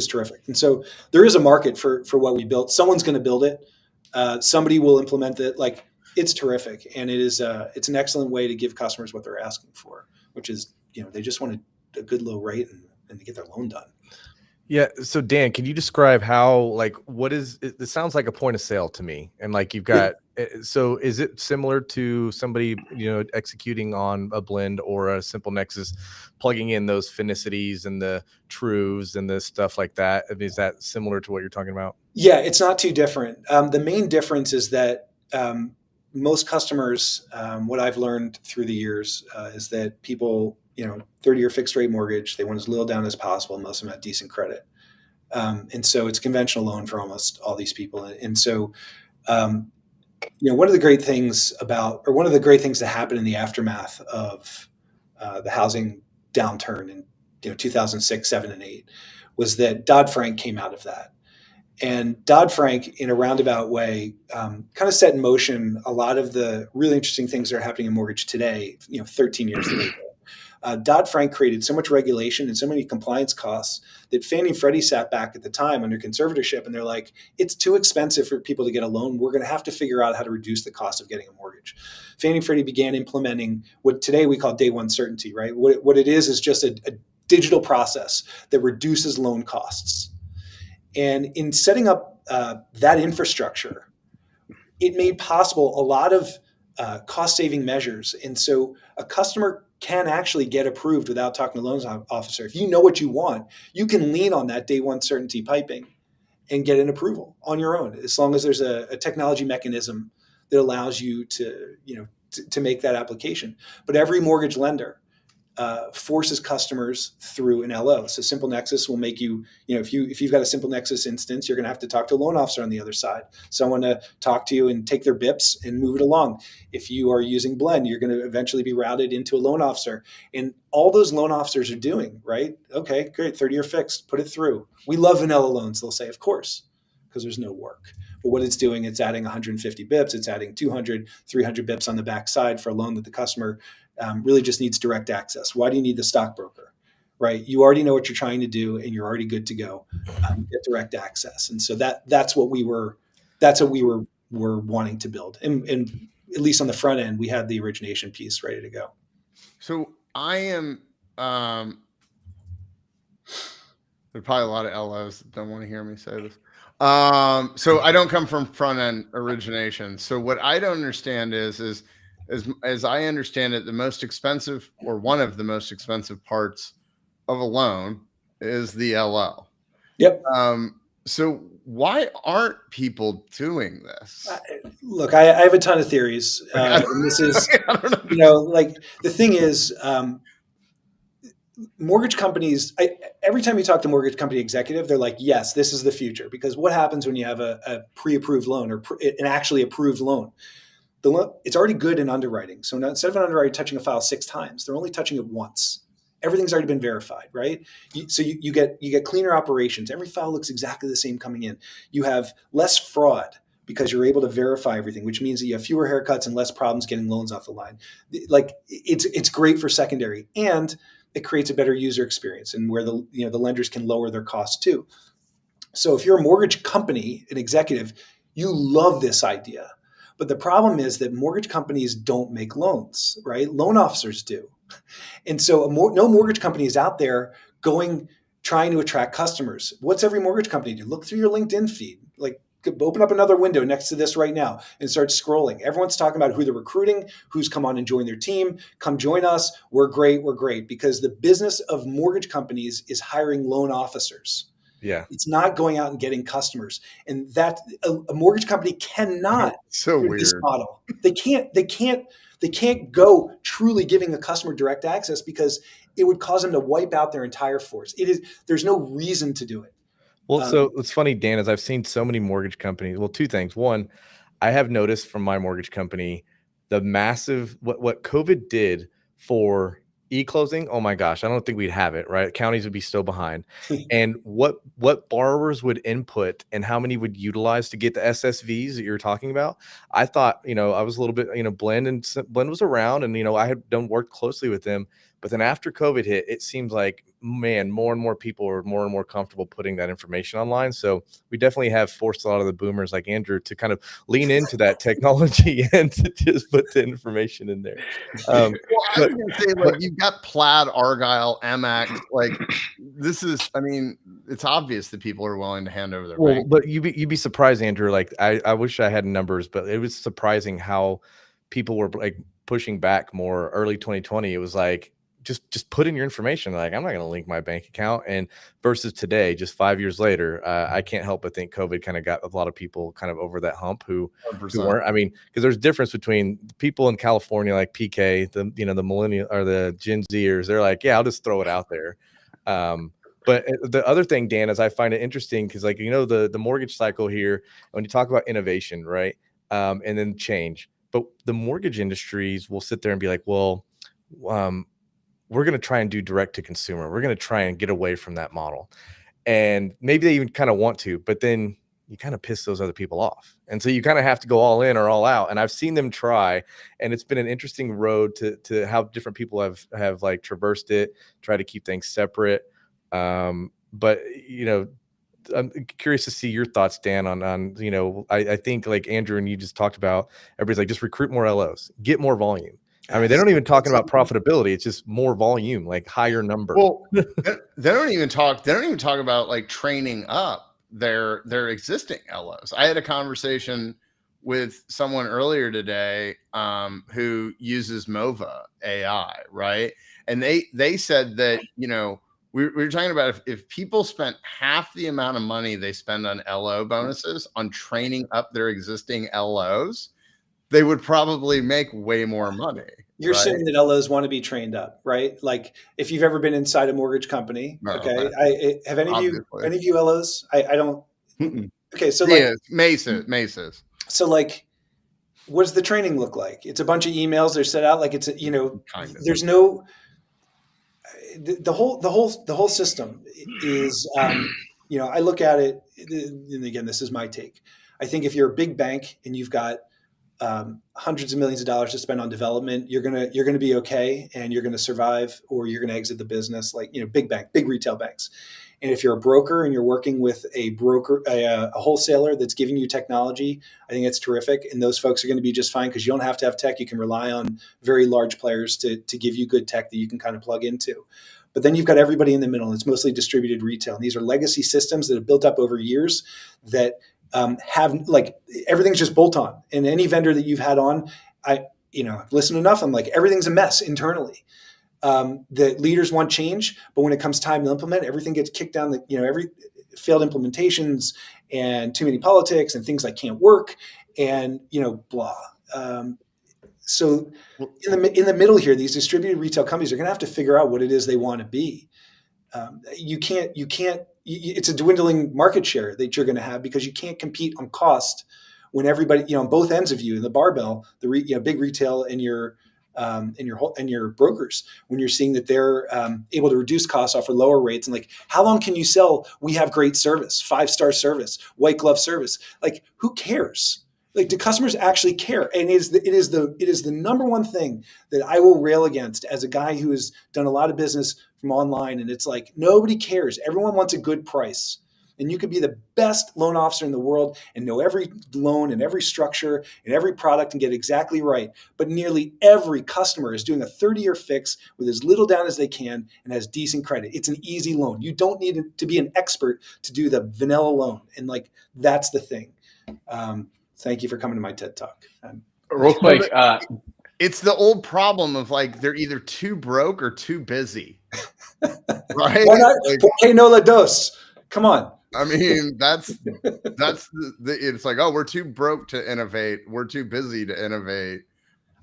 terrific. And so there is a market for what we built. Someone's going to build it. Somebody will implement it. Like, it's terrific. And it's an excellent way to give customers what they're asking for, which is, they just want a good low rate and to get their loan done. Yeah. So Dan, can you describe how, like, what is it? It sounds like a point of sale to me. And like, you've got, so is it similar to somebody, executing on a blend or a simple nexus, plugging in those finicities and the truths and the stuff like that? I mean, is that similar to what you're talking about? Yeah, it's not too different. The main difference is that most customers, what I've learned through the years is that people, 30-year fixed rate mortgage, they want as little down as possible. Most of them have decent credit. And so it's a conventional loan for almost all these people. And so, one of the great things that happened in the aftermath of the housing downturn in 2006, 7, and 8 was that Dodd-Frank came out of that. And Dodd-Frank, in a roundabout way, kind of set in motion a lot of the really interesting things that are happening in mortgage today, 13 years later. Dodd-Frank created so much regulation and so many compliance costs that Fannie and Freddie sat back at the time under conservatorship, and they're like, it's too expensive for people to get a loan. We're going to have to figure out how to reduce the cost of getting a mortgage. Fannie and Freddie began implementing what today we call day one certainty, right? What it is just a digital process that reduces loan costs. And in setting up that infrastructure, it made possible a lot of cost-saving measures. And so a customer can actually get approved without talking to the loans officer. If you know what you want, you can lean on that day one certainty piping and get an approval on your own, as long as there's a technology mechanism that allows you to make that application. But every mortgage lender forces customers through an LO. So Simple Nexus will make you, if you've got a Simple Nexus instance, you're going to have to talk to a loan officer on the other side, someone to talk to you and take their BIPs and move it along. If you are using Blend, you're going to eventually be routed into a loan officer. And all those loan officers are doing, right? Okay, great, 30-year fixed, put it through. We love vanilla loans, they'll say, of course, because there's no work. But what it's doing, it's adding 150 bips, it's adding 200, 300 bips on the backside for a loan that the customer really just needs direct access. Why do you need the stockbroker? Right? You already know what you're trying to do, and you're already good to go. Get direct access, and so that's what we were wanting to build. And at least on the front end, we had the origination piece ready to go. So I am. There's probably a lot of LOs that don't want to hear me say this. So I don't come from front end origination. So what I don't understand is as I understand it, the most expensive or one of the most expensive parts of a loan is the LO. Yep. So why aren't people doing this? Look, I have a ton of theories. And this is, like the thing is, mortgage companies, every time you talk to mortgage company executive, they're like, yes, this is the future. Because what happens when you have a pre-approved loan or an actually approved loan? It's already good in underwriting. So now, instead of an underwriter touching a file 6 times, they're only touching it once. Everything's already been verified, right? So you get cleaner operations. Every file looks exactly the same coming in. You have less fraud because you're able to verify everything, which means that you have fewer haircuts and less problems getting loans off the line. Like it's great for secondary, and it creates a better user experience, and where the lenders can lower their costs too. So if you're a mortgage company, an executive, you love this idea. But the problem is that mortgage companies don't make loans, right? Loan officers do. And so no mortgage company is out there trying to attract customers. What's every mortgage company do? Look through your LinkedIn feed. Like, open up another window next to this right now and start scrolling. Everyone's talking about who they're recruiting, who's come on and joined their team. Come join us. We're great. We're great. Because the business of mortgage companies is hiring loan officers. Yeah. It's not going out and getting customers. And that a mortgage company cannot so this model. They can't go truly giving a customer direct access, because it would cause them to wipe out their entire force. There's no reason to do it. Well, so it's funny, Dan, as I've seen so many mortgage companies. Well, 2 things. One, I have noticed from my mortgage company the massive what COVID did for e-closing. Oh my gosh, I don't think we'd have it, right? Counties would be so behind. And what borrowers would input and how many would utilize to get the SSVs that you're talking about. I thought, I was a little bit, Blend was around, and I had done worked closely with them. But then after COVID hit, it seems like, man, more and more people are more and more comfortable putting that information online. So we definitely have forced a lot of the boomers like Andrew to kind of lean into that technology and to just put the information in there. Well, I was going to say, like, you've got Plaid, Argyle, MX. Like, this is, I mean, it's obvious that people are willing to hand over their bank. But you'd be surprised, Andrew. Like, I wish I had numbers, but it was surprising how people were like pushing back more. Early 2020, it was like, just put in your information. Like, I'm not going to link my bank account. And versus today, just 5 years later, I can't help but think COVID kind of got a lot of people kind of over that hump who weren't. I mean, because there's a difference between people in California, like PK, the millennial or the Gen Zers. They're like, yeah, I'll just throw it out there. But the other thing, Dan, is I find it interesting because, like, the mortgage cycle here, when you talk about innovation, right, and then change, but the mortgage industries will sit there and be like, well, we're going to try and do direct to consumer. We're going to try and get away from that model. And maybe they even kind of want to, but then you kind of piss those other people off. And so you kind of have to go all in or all out. And I've seen them try, and it's been an interesting road to how different people have like traversed it, try to keep things separate. But I'm curious to see your thoughts, Dan, on I think, like Andrew and you just talked about, everybody's like, just recruit more LOs, get more volume. I mean, they don't even talking about profitability. It's just more volume, like higher number. Well, they don't even talk about like training up their existing LOs. I had a conversation with someone earlier today who uses Mova AI, right? And they said that, we were talking about if people spent half the amount of money they spend on LO bonuses on training up their existing LOs, they would probably make way more money. You're saying that LOs want to be trained up, right? Like, if you've ever been inside a mortgage company, okay. Have any of you LOs? I don't. Okay, so like Maces. So like, what does the training look like? It's a bunch of emails. They're set out like it's there's no. The whole system is I look at it, and again, this is my take. I think if you're a big bank and you've got hundreds of millions of dollars to spend on development, you're gonna be okay, and you're gonna survive, or you're gonna exit the business. Like big retail banks. And if you're a broker and you're working with a wholesaler that's giving you technology, I think it's terrific. And those folks are going to be just fine because you don't have to have tech. You can rely on very large players to give you good tech that you can kind of plug into. But then you've got everybody in the middle. And it's mostly distributed retail. And these are legacy systems that have built up over years that have like everything's just bolt on. And any vendor that you've had on, I've listened enough. I'm like, everything's a mess internally. The leaders want change, but when it comes time to implement, everything gets kicked down every failed implementations and too many politics and things like can't work and, blah. So in the middle here, these distributed retail companies are going to have to figure out what it is they want to be. It's a dwindling market share that you're going to have because you can't compete on cost when everybody, on both ends of you in the barbell, big retail and your brokers, when you're seeing that they're able to reduce costs, offer lower rates, and like, how long can you sell? We have great service, 5-star service, white glove service. Like, who cares? Like, do customers actually care? And it is the number one thing that I will rail against as a guy who has done a lot of business from online. And it's like, nobody cares. Everyone wants a good price. And you could be the best loan officer in the world and know every loan and every structure and every product and get exactly right. But nearly every customer is doing a 30-year fix with as little down as they can and has decent credit. It's an easy loan. You don't need to be an expert to do the vanilla loan. And like, that's the thing. Thank you for coming to my TED Talk. Real quick. It's the old problem of like, they're either too broke or too busy. Right? Why not? Porque no la dos. Come on. I mean, that's it's like, oh, we're too broke to innovate. We're too busy to innovate.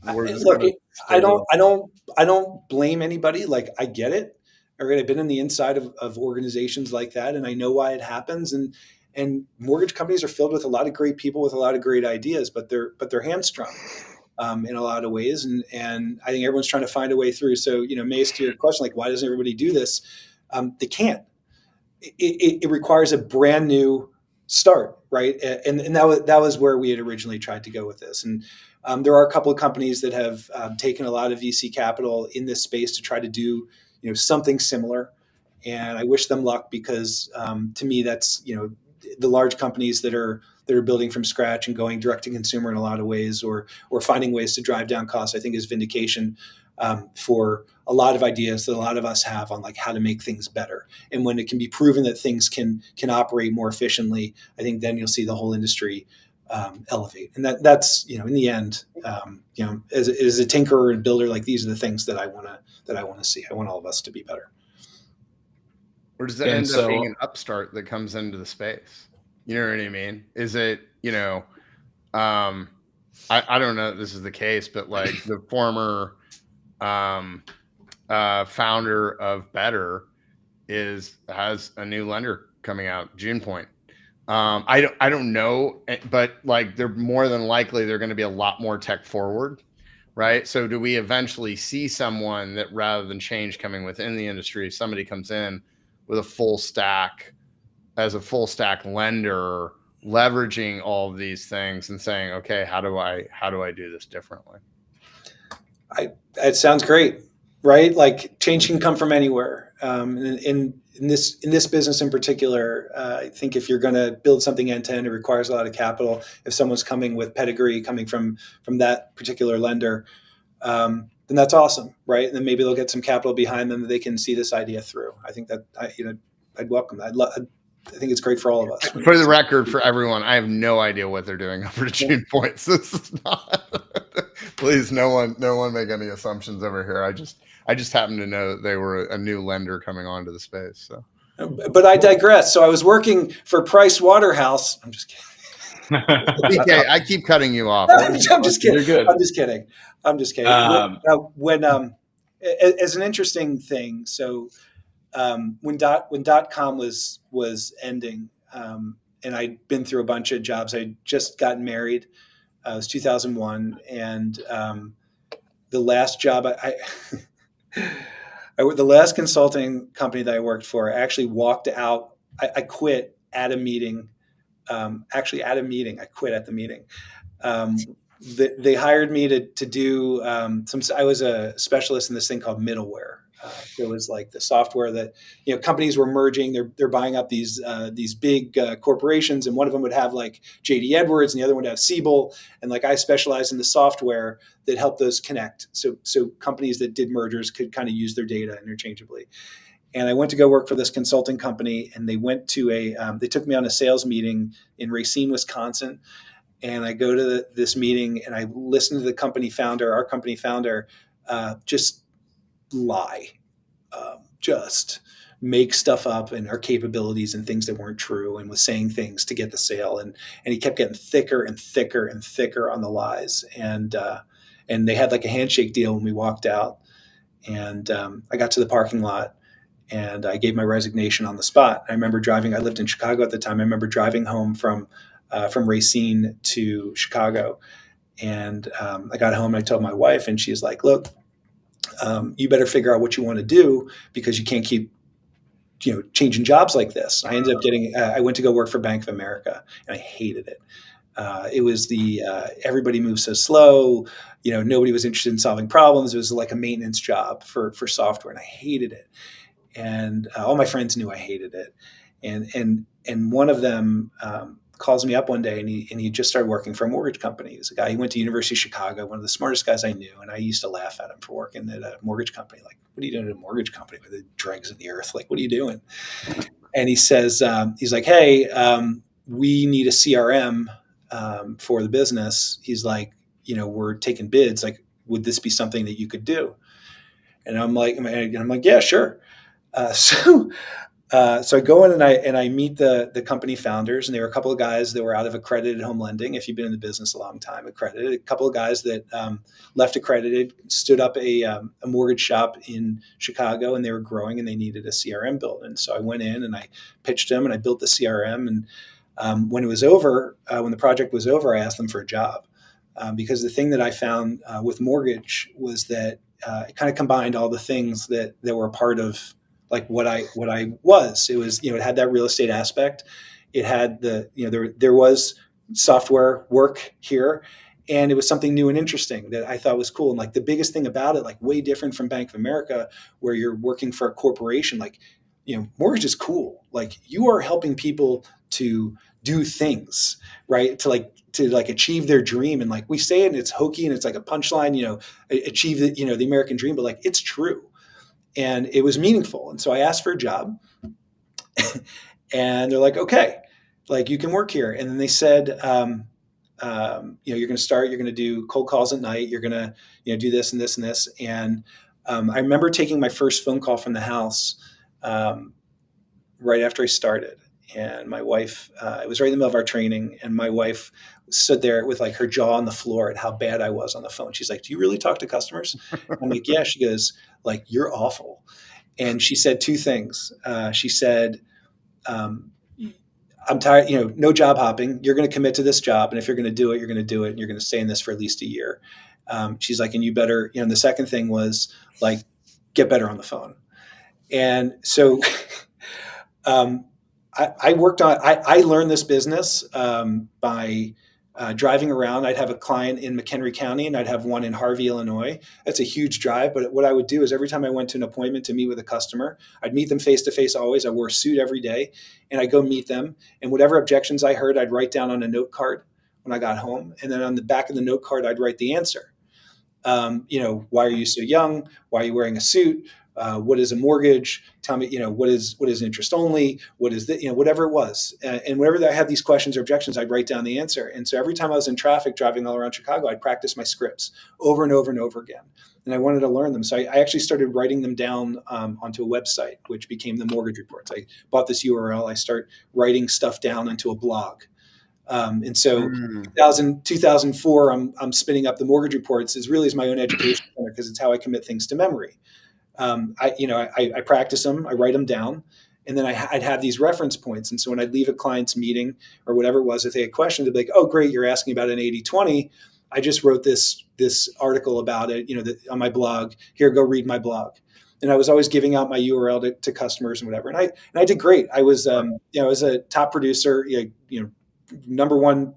Look, I don't blame anybody. Like, I get it. I've been in the inside of organizations like that, and I know why it happens. And mortgage companies are filled with a lot of great people with a lot of great ideas, but they're hamstrung in a lot of ways. And I think everyone's trying to find a way through. So, Mace, to your question, like, why doesn't everybody do this? They can't. It requires a brand new start, right? And that was where we had originally tried to go with this. And there are a couple of companies that have taken a lot of VC capital in this space to try to do something similar. And I wish them luck because to me, that's the large companies that are building from scratch and going direct to consumer in a lot of ways, or finding ways to drive down costs, I think is vindication for a lot of ideas that a lot of us have on like how to make things better. And when it can be proven that things can operate more efficiently, I think then you'll see the whole industry elevate. And that's in the end, as a tinkerer and builder, like, these are the things that I want to see. I want all of us to be better. Or does it end up being an upstart that comes into the space? You know what I mean? Is it, I don't know if this is the case, but like the former founder of Better has a new lender coming out, June Point. I don't know, but like, they're more than likely they're going to be a lot more tech forward, right? So do we eventually see someone that, rather than change coming within the industry, somebody comes in with a full stack lender, leveraging all of these things and saying, okay, how do I do this differently? It sounds great, right? Like, change can come from anywhere. In this business in particular, I think if you're going to build something end to end, it requires a lot of capital. If someone's coming with pedigree, coming from that particular lender, then that's awesome, right? And then maybe they'll get some capital behind them that they can see this idea through. I think that I'd welcome that. I think it's great for all of us. For the record, for everyone, I have no idea what they're doing over at June Point. So this is not. Please, no one make any assumptions over here. I just happen to know that they were a new lender coming onto the space. So, but I digress. So I was working for Price Waterhouse. I'm just kidding. BK, I keep cutting you off. I'm just kidding. You're good. I'm just kidding. When as an interesting thing, so when .com was ending, and I'd been through a bunch of jobs. I'd just gotten married. It was 2001, and the last job the last consulting company that I worked for, I actually walked out I quit at a meeting. Actually, at a meeting, I quit at the meeting. They hired me to do some. I was a specialist in this thing called middleware. It was like the software that companies were merging. They're buying up these big corporations, and one of them would have like JD Edwards, and the other one would have Siebel. And like I specialized in the software that helped those connect. So companies that did mergers could kind of use their data interchangeably. And I went to go work for this consulting company, and they went to they took me on a sales meeting in Racine, Wisconsin. And I go to this meeting, and I listen to the company founder, our company founder, just lie, just make stuff up and our capabilities and things that weren't true, and was saying things to get the sale. And he kept getting thicker and thicker and thicker on the lies. And they had like a handshake deal when we walked out. And I got to the parking lot, and I gave my resignation on the spot. I remember driving. I lived in Chicago at the time. I remember driving home from Racine to Chicago, and I got home and I told my wife, and she's like, "Look, you better figure out what you want to do, because you can't keep changing jobs like this." I ended up getting. I went to go work for Bank of America, and I hated it. It was everybody moved so slow. Nobody was interested in solving problems. It was like a maintenance job for software, and I hated it. And all my friends knew I hated it. And one of them calls me up one day, and he just started working for a mortgage company. He's a guy. He went to University of Chicago, one of the smartest guys I knew, and I used to laugh at him for working at a mortgage company. Like, what are you doing at a mortgage company with the dregs of the earth? Like, what are you doing? And he says, he's like, "Hey, we need a CRM for the business." He's like, "We're taking bids. Like, would this be something that you could do?" And I'm like, "Yeah, sure." So I go in and I meet the company founders, and there were a couple of guys that were out of accredited home lending. If you've been in the business a long time, accredited. A couple of guys that left accredited, stood up a mortgage shop in Chicago, and they were growing, and they needed a CRM built. And so I went in and I pitched them, and I built the CRM. And when it was over, when the project was over, I asked them for a job, because the thing that I found with mortgage was that it kind of combined all the things that were a part of like what I was. It was, it had that real estate aspect. It had there was software work here, and it was something new and interesting that I thought was cool. And like the biggest thing about it, like way different from Bank of America, where you're working for a corporation, like, mortgage is cool. Like, you are helping people to do things, right? To achieve their dream. And like we say it, and it's hokey, and it's like a punchline, achieve the American dream, but like it's true. And it was meaningful. And so I asked for a job, and they're like, "Okay, like you can work here." And then they said, "You're going to do cold calls at night. You're going to, do this and this and this." And I remember taking my first phone call from the house right after I started. And my wife, it was right in the middle of our training, and my wife stood there with like her jaw on the floor at how bad I was on the phone. She's like, "Do you really talk to customers?" I'm like, "Yeah." She goes, like, "You're awful." And she said two things. She said, "I'm tired, no job hopping. You're going to commit to this job. And if you're going to do it, you're going to do it. And you're going to stay in this for at least a year." She's like, "And you better," and the second thing was like, "Get better on the phone." And so I worked on, I learned this business by driving around. I'd have a client in McHenry County, and I'd have one in Harvey, Illinois. That's a huge drive. But what I would do is every time I went to an appointment to meet with a customer, I'd meet them face to face always. I wore a suit every day, and I'd go meet them. And whatever objections I heard, I'd write down on a note card when I got home. And then on the back of the note card, I'd write the answer. Why are you so young? Why are you wearing a suit? What is a mortgage? Tell me, what is interest only? What is the, whatever it was. And whenever I had these questions or objections, I'd write down the answer. And so every time I was in traffic driving all around Chicago, I'd practice my scripts over and over and over again. And I wanted to learn them. So I actually started writing them down onto a website, which became the Mortgage Reports. I bought this URL. I start writing stuff down into a blog. And so 2004, I'm spinning up the Mortgage Reports is my own education center, because it's how I commit things to memory. I practice them, I write them down, and then I'd have these reference points. And so when I'd leave a client's meeting or whatever it was, if they had questions, they'd be like, "Oh, great, you're asking about an 80-20. I just wrote this article about it, on my blog. Here, go read my blog." and I was always giving out my URL to customers and whatever. And I did great. I was, I was a top producer, number one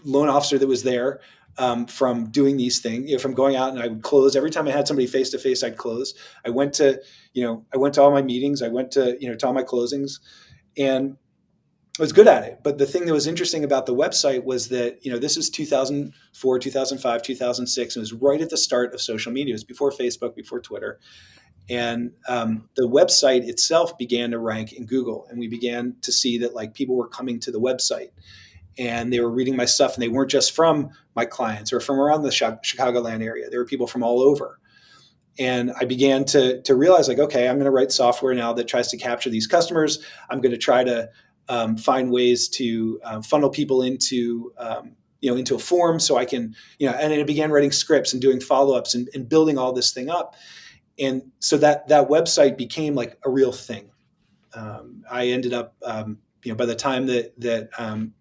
loan officer that was there, from doing these things, from going out, and I would close every time I had somebody face to face. I'd close. I went to all my meetings. I went to, to all my closings, and I was good at it. But the thing that was interesting about the website was that, this is 2004, 2005, 2006. It was right at the start of social media. It was before Facebook, before Twitter. And the website itself began to rank in Google. And we began to see that like people were coming to the website and they were reading my stuff, and they weren't just from my clients or from around the Chicagoland area. There were people from all over. And I began to realize like, okay, I'm going to write software now that tries to capture these customers. I'm going to try to find ways to funnel people into a form so I can, and I began writing scripts and doing follow-ups and building all this thing up. And so that website became like a real thing. I ended up, by the time that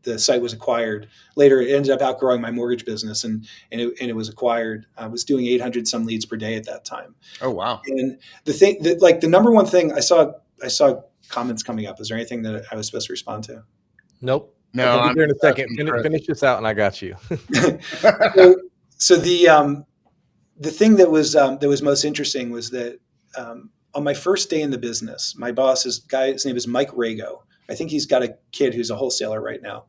the site was acquired, later it ended up outgrowing my mortgage business, and it was acquired. I was doing 800 some leads per day at that time. Oh wow! And the thing that, like, the number one thing I saw comments coming up. Is there anything that I was supposed to respond to? Nope. No, I'll be there in a second. Finish this out, and I got you. So the thing that was most interesting was that on my first day in the business, my boss, his name is Mike Rago. I think he's got a kid who's a wholesaler right now,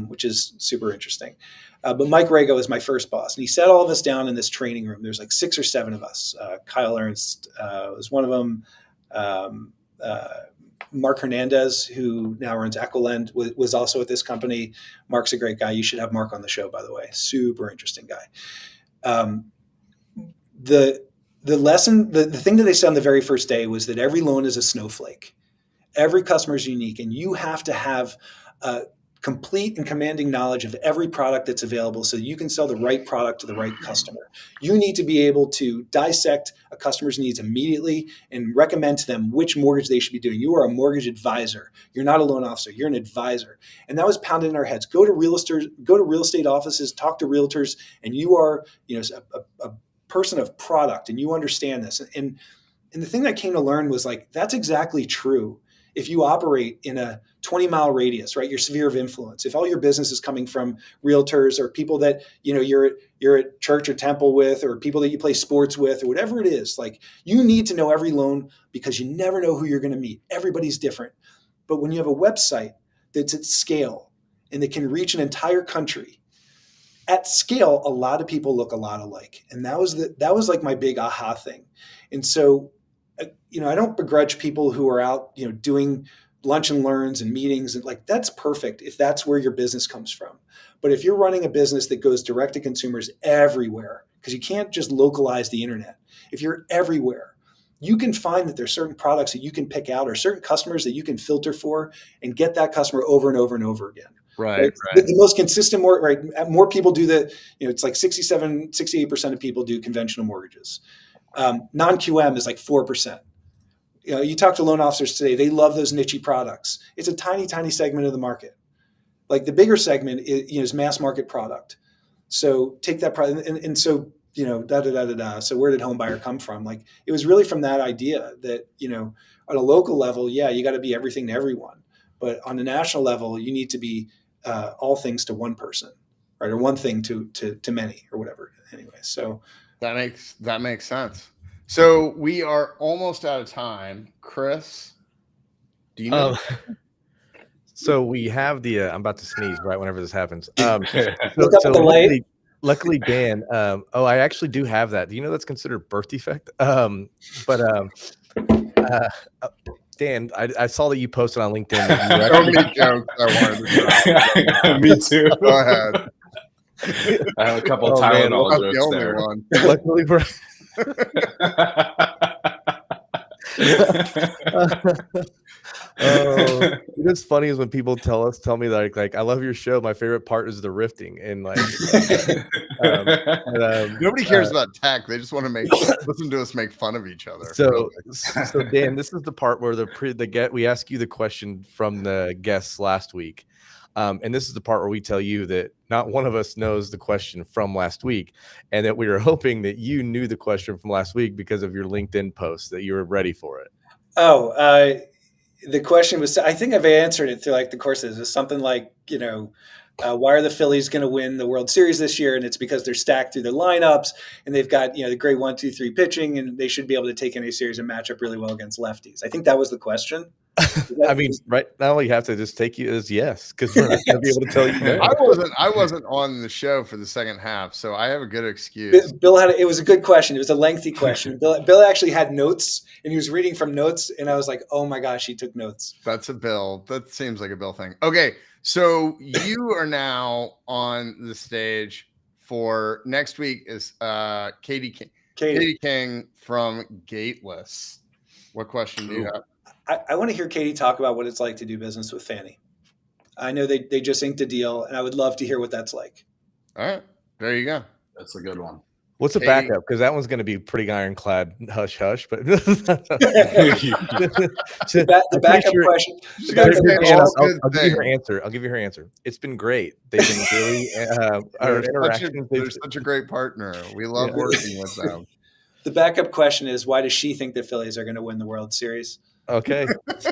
which is super interesting. But Mike Rago is my first boss, and he sat all of us down in this training room. There's like 6 or 7 of us. Kyle Ernst was one of them. Mark Hernandez, who now runs Ecolend, was also at this company. Mark's a great guy. You should have Mark on the show, by the way. Super interesting guy. The lesson, the thing that they said on the very first day was that every loan is a snowflake. Every customer is unique, and you have to have a complete and commanding knowledge of every product that's available so you can sell the right product to the right customer. You need to be able to dissect a customer's needs immediately and recommend to them which mortgage they should be doing. You are a mortgage advisor. You're not a loan officer. You're an advisor. And that was pounded in our heads. Go to real estate offices, talk to realtors, and you are, a person of product, and you understand this. And the thing that I came to learn was like, that's exactly true. If you operate in a 20-mile radius, right, your sphere of influence, if all your business is coming from realtors or people that, you're at church or temple with, or people that you play sports with, or whatever it is, like, you need to know every loan because you never know who you're going to meet. Everybody's different. But when you have a website that's at scale and that can reach an entire country, at scale, a lot of people look a lot alike. And that was like my big aha thing. And so, I don't begrudge people who are out, doing lunch and learns and meetings, and like, that's perfect if that's where your business comes from. But if you're running a business that goes direct to consumers everywhere, because you can't just localize the internet. If you're everywhere, you can find that there's certain products that you can pick out or certain customers that you can filter for and get that customer over and over and over again. Right. The most consistent more people do it's like 68% of people do conventional mortgages. Non-QM is like 4%. You talk to loan officers today, they love those niche products. It's a tiny, tiny segment of the market. Like, the bigger segment is mass market product. So take that product. And so, So where did Homebuyer come from? Like, it was really from that idea that, on a local level, you got to be everything to everyone. But on a national level, you need to be all things to one person, right? Or one thing to many, or whatever. Anyway, so that makes sense. So we are almost out of time. Chris, do you know? So we have the. I'm about to sneeze right whenever this happens. Look up the light. Luckily, Dan. I actually do have that. Do you know that's considered birth defect? Dan, I saw that you posted on LinkedIn. So many jokes I wanted to try. Me too. Go ahead. I have a couple Tylenol jokes the only there. one. Luckily for what's funny is when people tell me like I love your show. My favorite part is the rifting, and like nobody cares about tech. They just want to listen to us make fun of each other. So Dan, this is the part where we ask you the question from the guests last week. And this is the part where we tell you that not one of us knows the question from last week, and that we were hoping that you knew the question from last week because of your LinkedIn post, that you were ready for it. Oh, the question was, I think I've answered it through like the courses. It's something like, why are the Phillies going to win the World Series this year? And it's because they're stacked through their lineups and they've got, the great 1, 2, 3 pitching, and they should be able to take any series and match up really well against lefties. I think that was the question. I mean, right now you have to just take you as yes, because we're not going to be able to tell you no. I wasn't on the show for the second half, so I have a good excuse. Bill it was a good question. It was a lengthy question. Bill actually had notes, and he was reading from notes, and I was like, oh my gosh, he took notes. That's a Bill. That seems like a Bill thing. Okay, so you are now on the stage for next week is Katie King from Gateless. What question do you have? I want to hear Katie talk about what it's like to do business with Fannie. I know they just inked a deal, and I would love to hear what that's like. All right, there you go. That's a good one. What's a backup? Because that one's going to be pretty ironclad, hush, hush. But the backup question. I'll give you her answer. I'll give you her answer. It's been great. They've been really our interactions. They're such a great partner. We love working with them. The backup question is, why does she think the Phillies are going to win the World Series? Okay,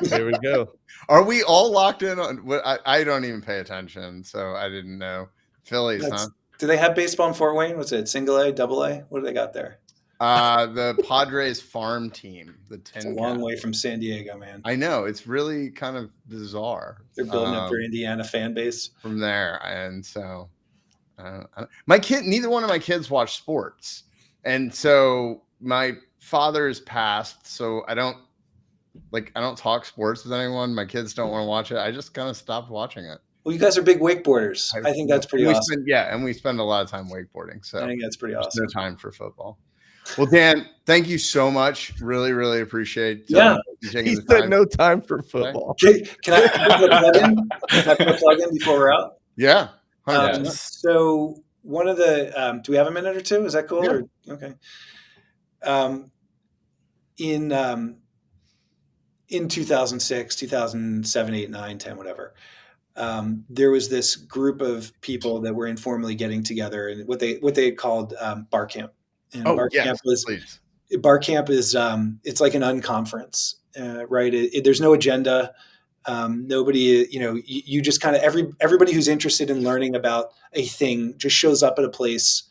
there we go. Are we all locked in on? I don't even pay attention, so I didn't know. Phillies, huh? Do they have baseball in Fort Wayne? What's it? Single A, double A? What do they got there? The Padres farm team. It's a long way from San Diego, man. I know. It's really kind of bizarre. They're building up their Indiana fan base from there, and so neither one of my kids watch sports, and so my father has passed, so I don't talk sports with anyone. My kids don't want to watch it. I just kind of stopped watching it. Well, you guys are big wakeboarders. I think that's pretty awesome. And we spend a lot of time wakeboarding. So I think that's pretty awesome. No time for football. Well, Dan, thank you so much. Really, really appreciate you taking the time. No time for football. Can I put a plug in? Can I put a plug in before we're out? Yeah. So one of the do we have a minute or two? Is that cool? Yeah. Okay. In 2006, 2007, 8, 9, 10, whatever, there was this group of people that were informally getting together, and what they had called bar camp. And bar camp is it's like an unconference, right? There's no agenda. Nobody, you just kind of everybody who's interested in learning about a thing just shows up at a place.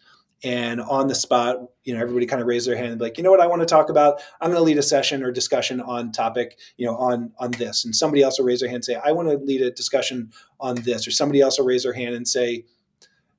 And on the spot, everybody kind of raise their hand and be like, you know what I want to talk about? I'm going to lead a session or discussion on topic, on this. And somebody else will raise their hand and say, I want to lead a discussion on this. Or somebody else will raise their hand and say,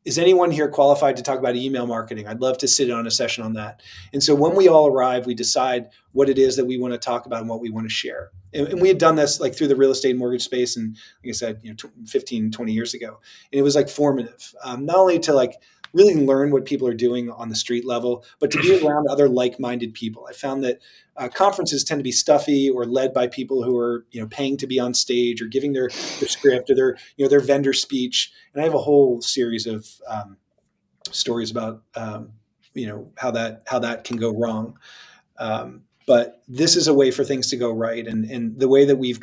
is anyone here qualified to talk about email marketing? I'd love to sit in on a session on that. And so when we all arrive, we decide what it is that we want to talk about and what we want to share. And we had done this like through the real estate mortgage space. And like I said, 15, 20 years ago. And it was like formative, not only to like really learn what people are doing on the street level, but to be around other like-minded people. I found that conferences tend to be stuffy or led by people who are, paying to be on stage or giving their script or their vendor speech. And I have a whole series of stories about, how that can go wrong. But this is a way for things to go right. And the way that we've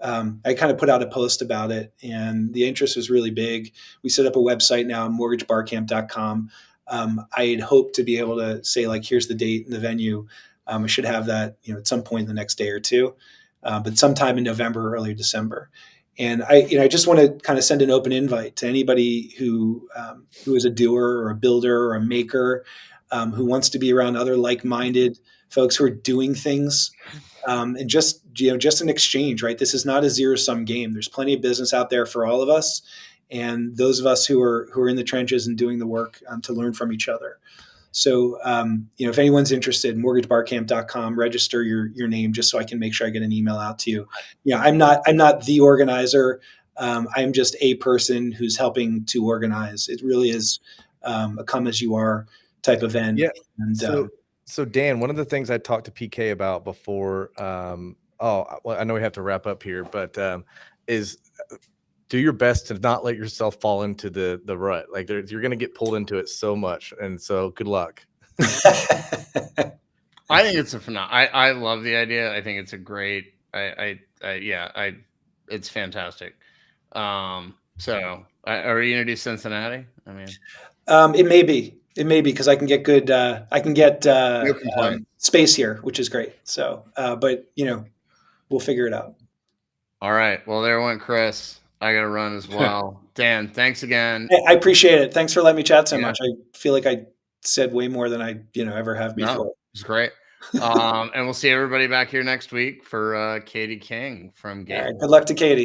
I kind of put out a post about it, and the interest was really big. We set up a website now, mortgagebarcamp.com. I had hoped to be able to say, like, here's the date and the venue. I should have that, at some point in the next day or two, but sometime in November or early December. And I just want to kind of send an open invite to anybody who is a doer or a builder or a maker, who wants to be around other like-minded folks who are doing things. And just an exchange, right? This is not a zero-sum game. There's plenty of business out there for all of us, and those of us who are in the trenches and doing the work to learn from each other. So, if anyone's interested, mortgagebarcamp.com, register your name just so I can make sure I get an email out to you. I'm not the organizer. I'm just a person who's helping to organize. It really is a come as you are type event. Yeah. And, so Dan, one of the things I talked to PK about before, I know we have to wrap up here, but is do your best to not let yourself fall into the rut. Like you're going to get pulled into it so much. And so good luck. I think it's a phenomenal. I love the idea. I think it's a great, it's fantastic. So are you gonna do Cincinnati? I mean, It may be because I can get good. I can get no complaint. space here, which is great. So, but we'll figure it out. All right. Well, there went Chris. I got to run as well. Dan, thanks again. I appreciate it. Thanks for letting me chat so Yeah. much. I feel like I said way more than I ever have before. No, it's great. And we'll see everybody back here next week for Katie King from All Gateway. right, good luck to Katie.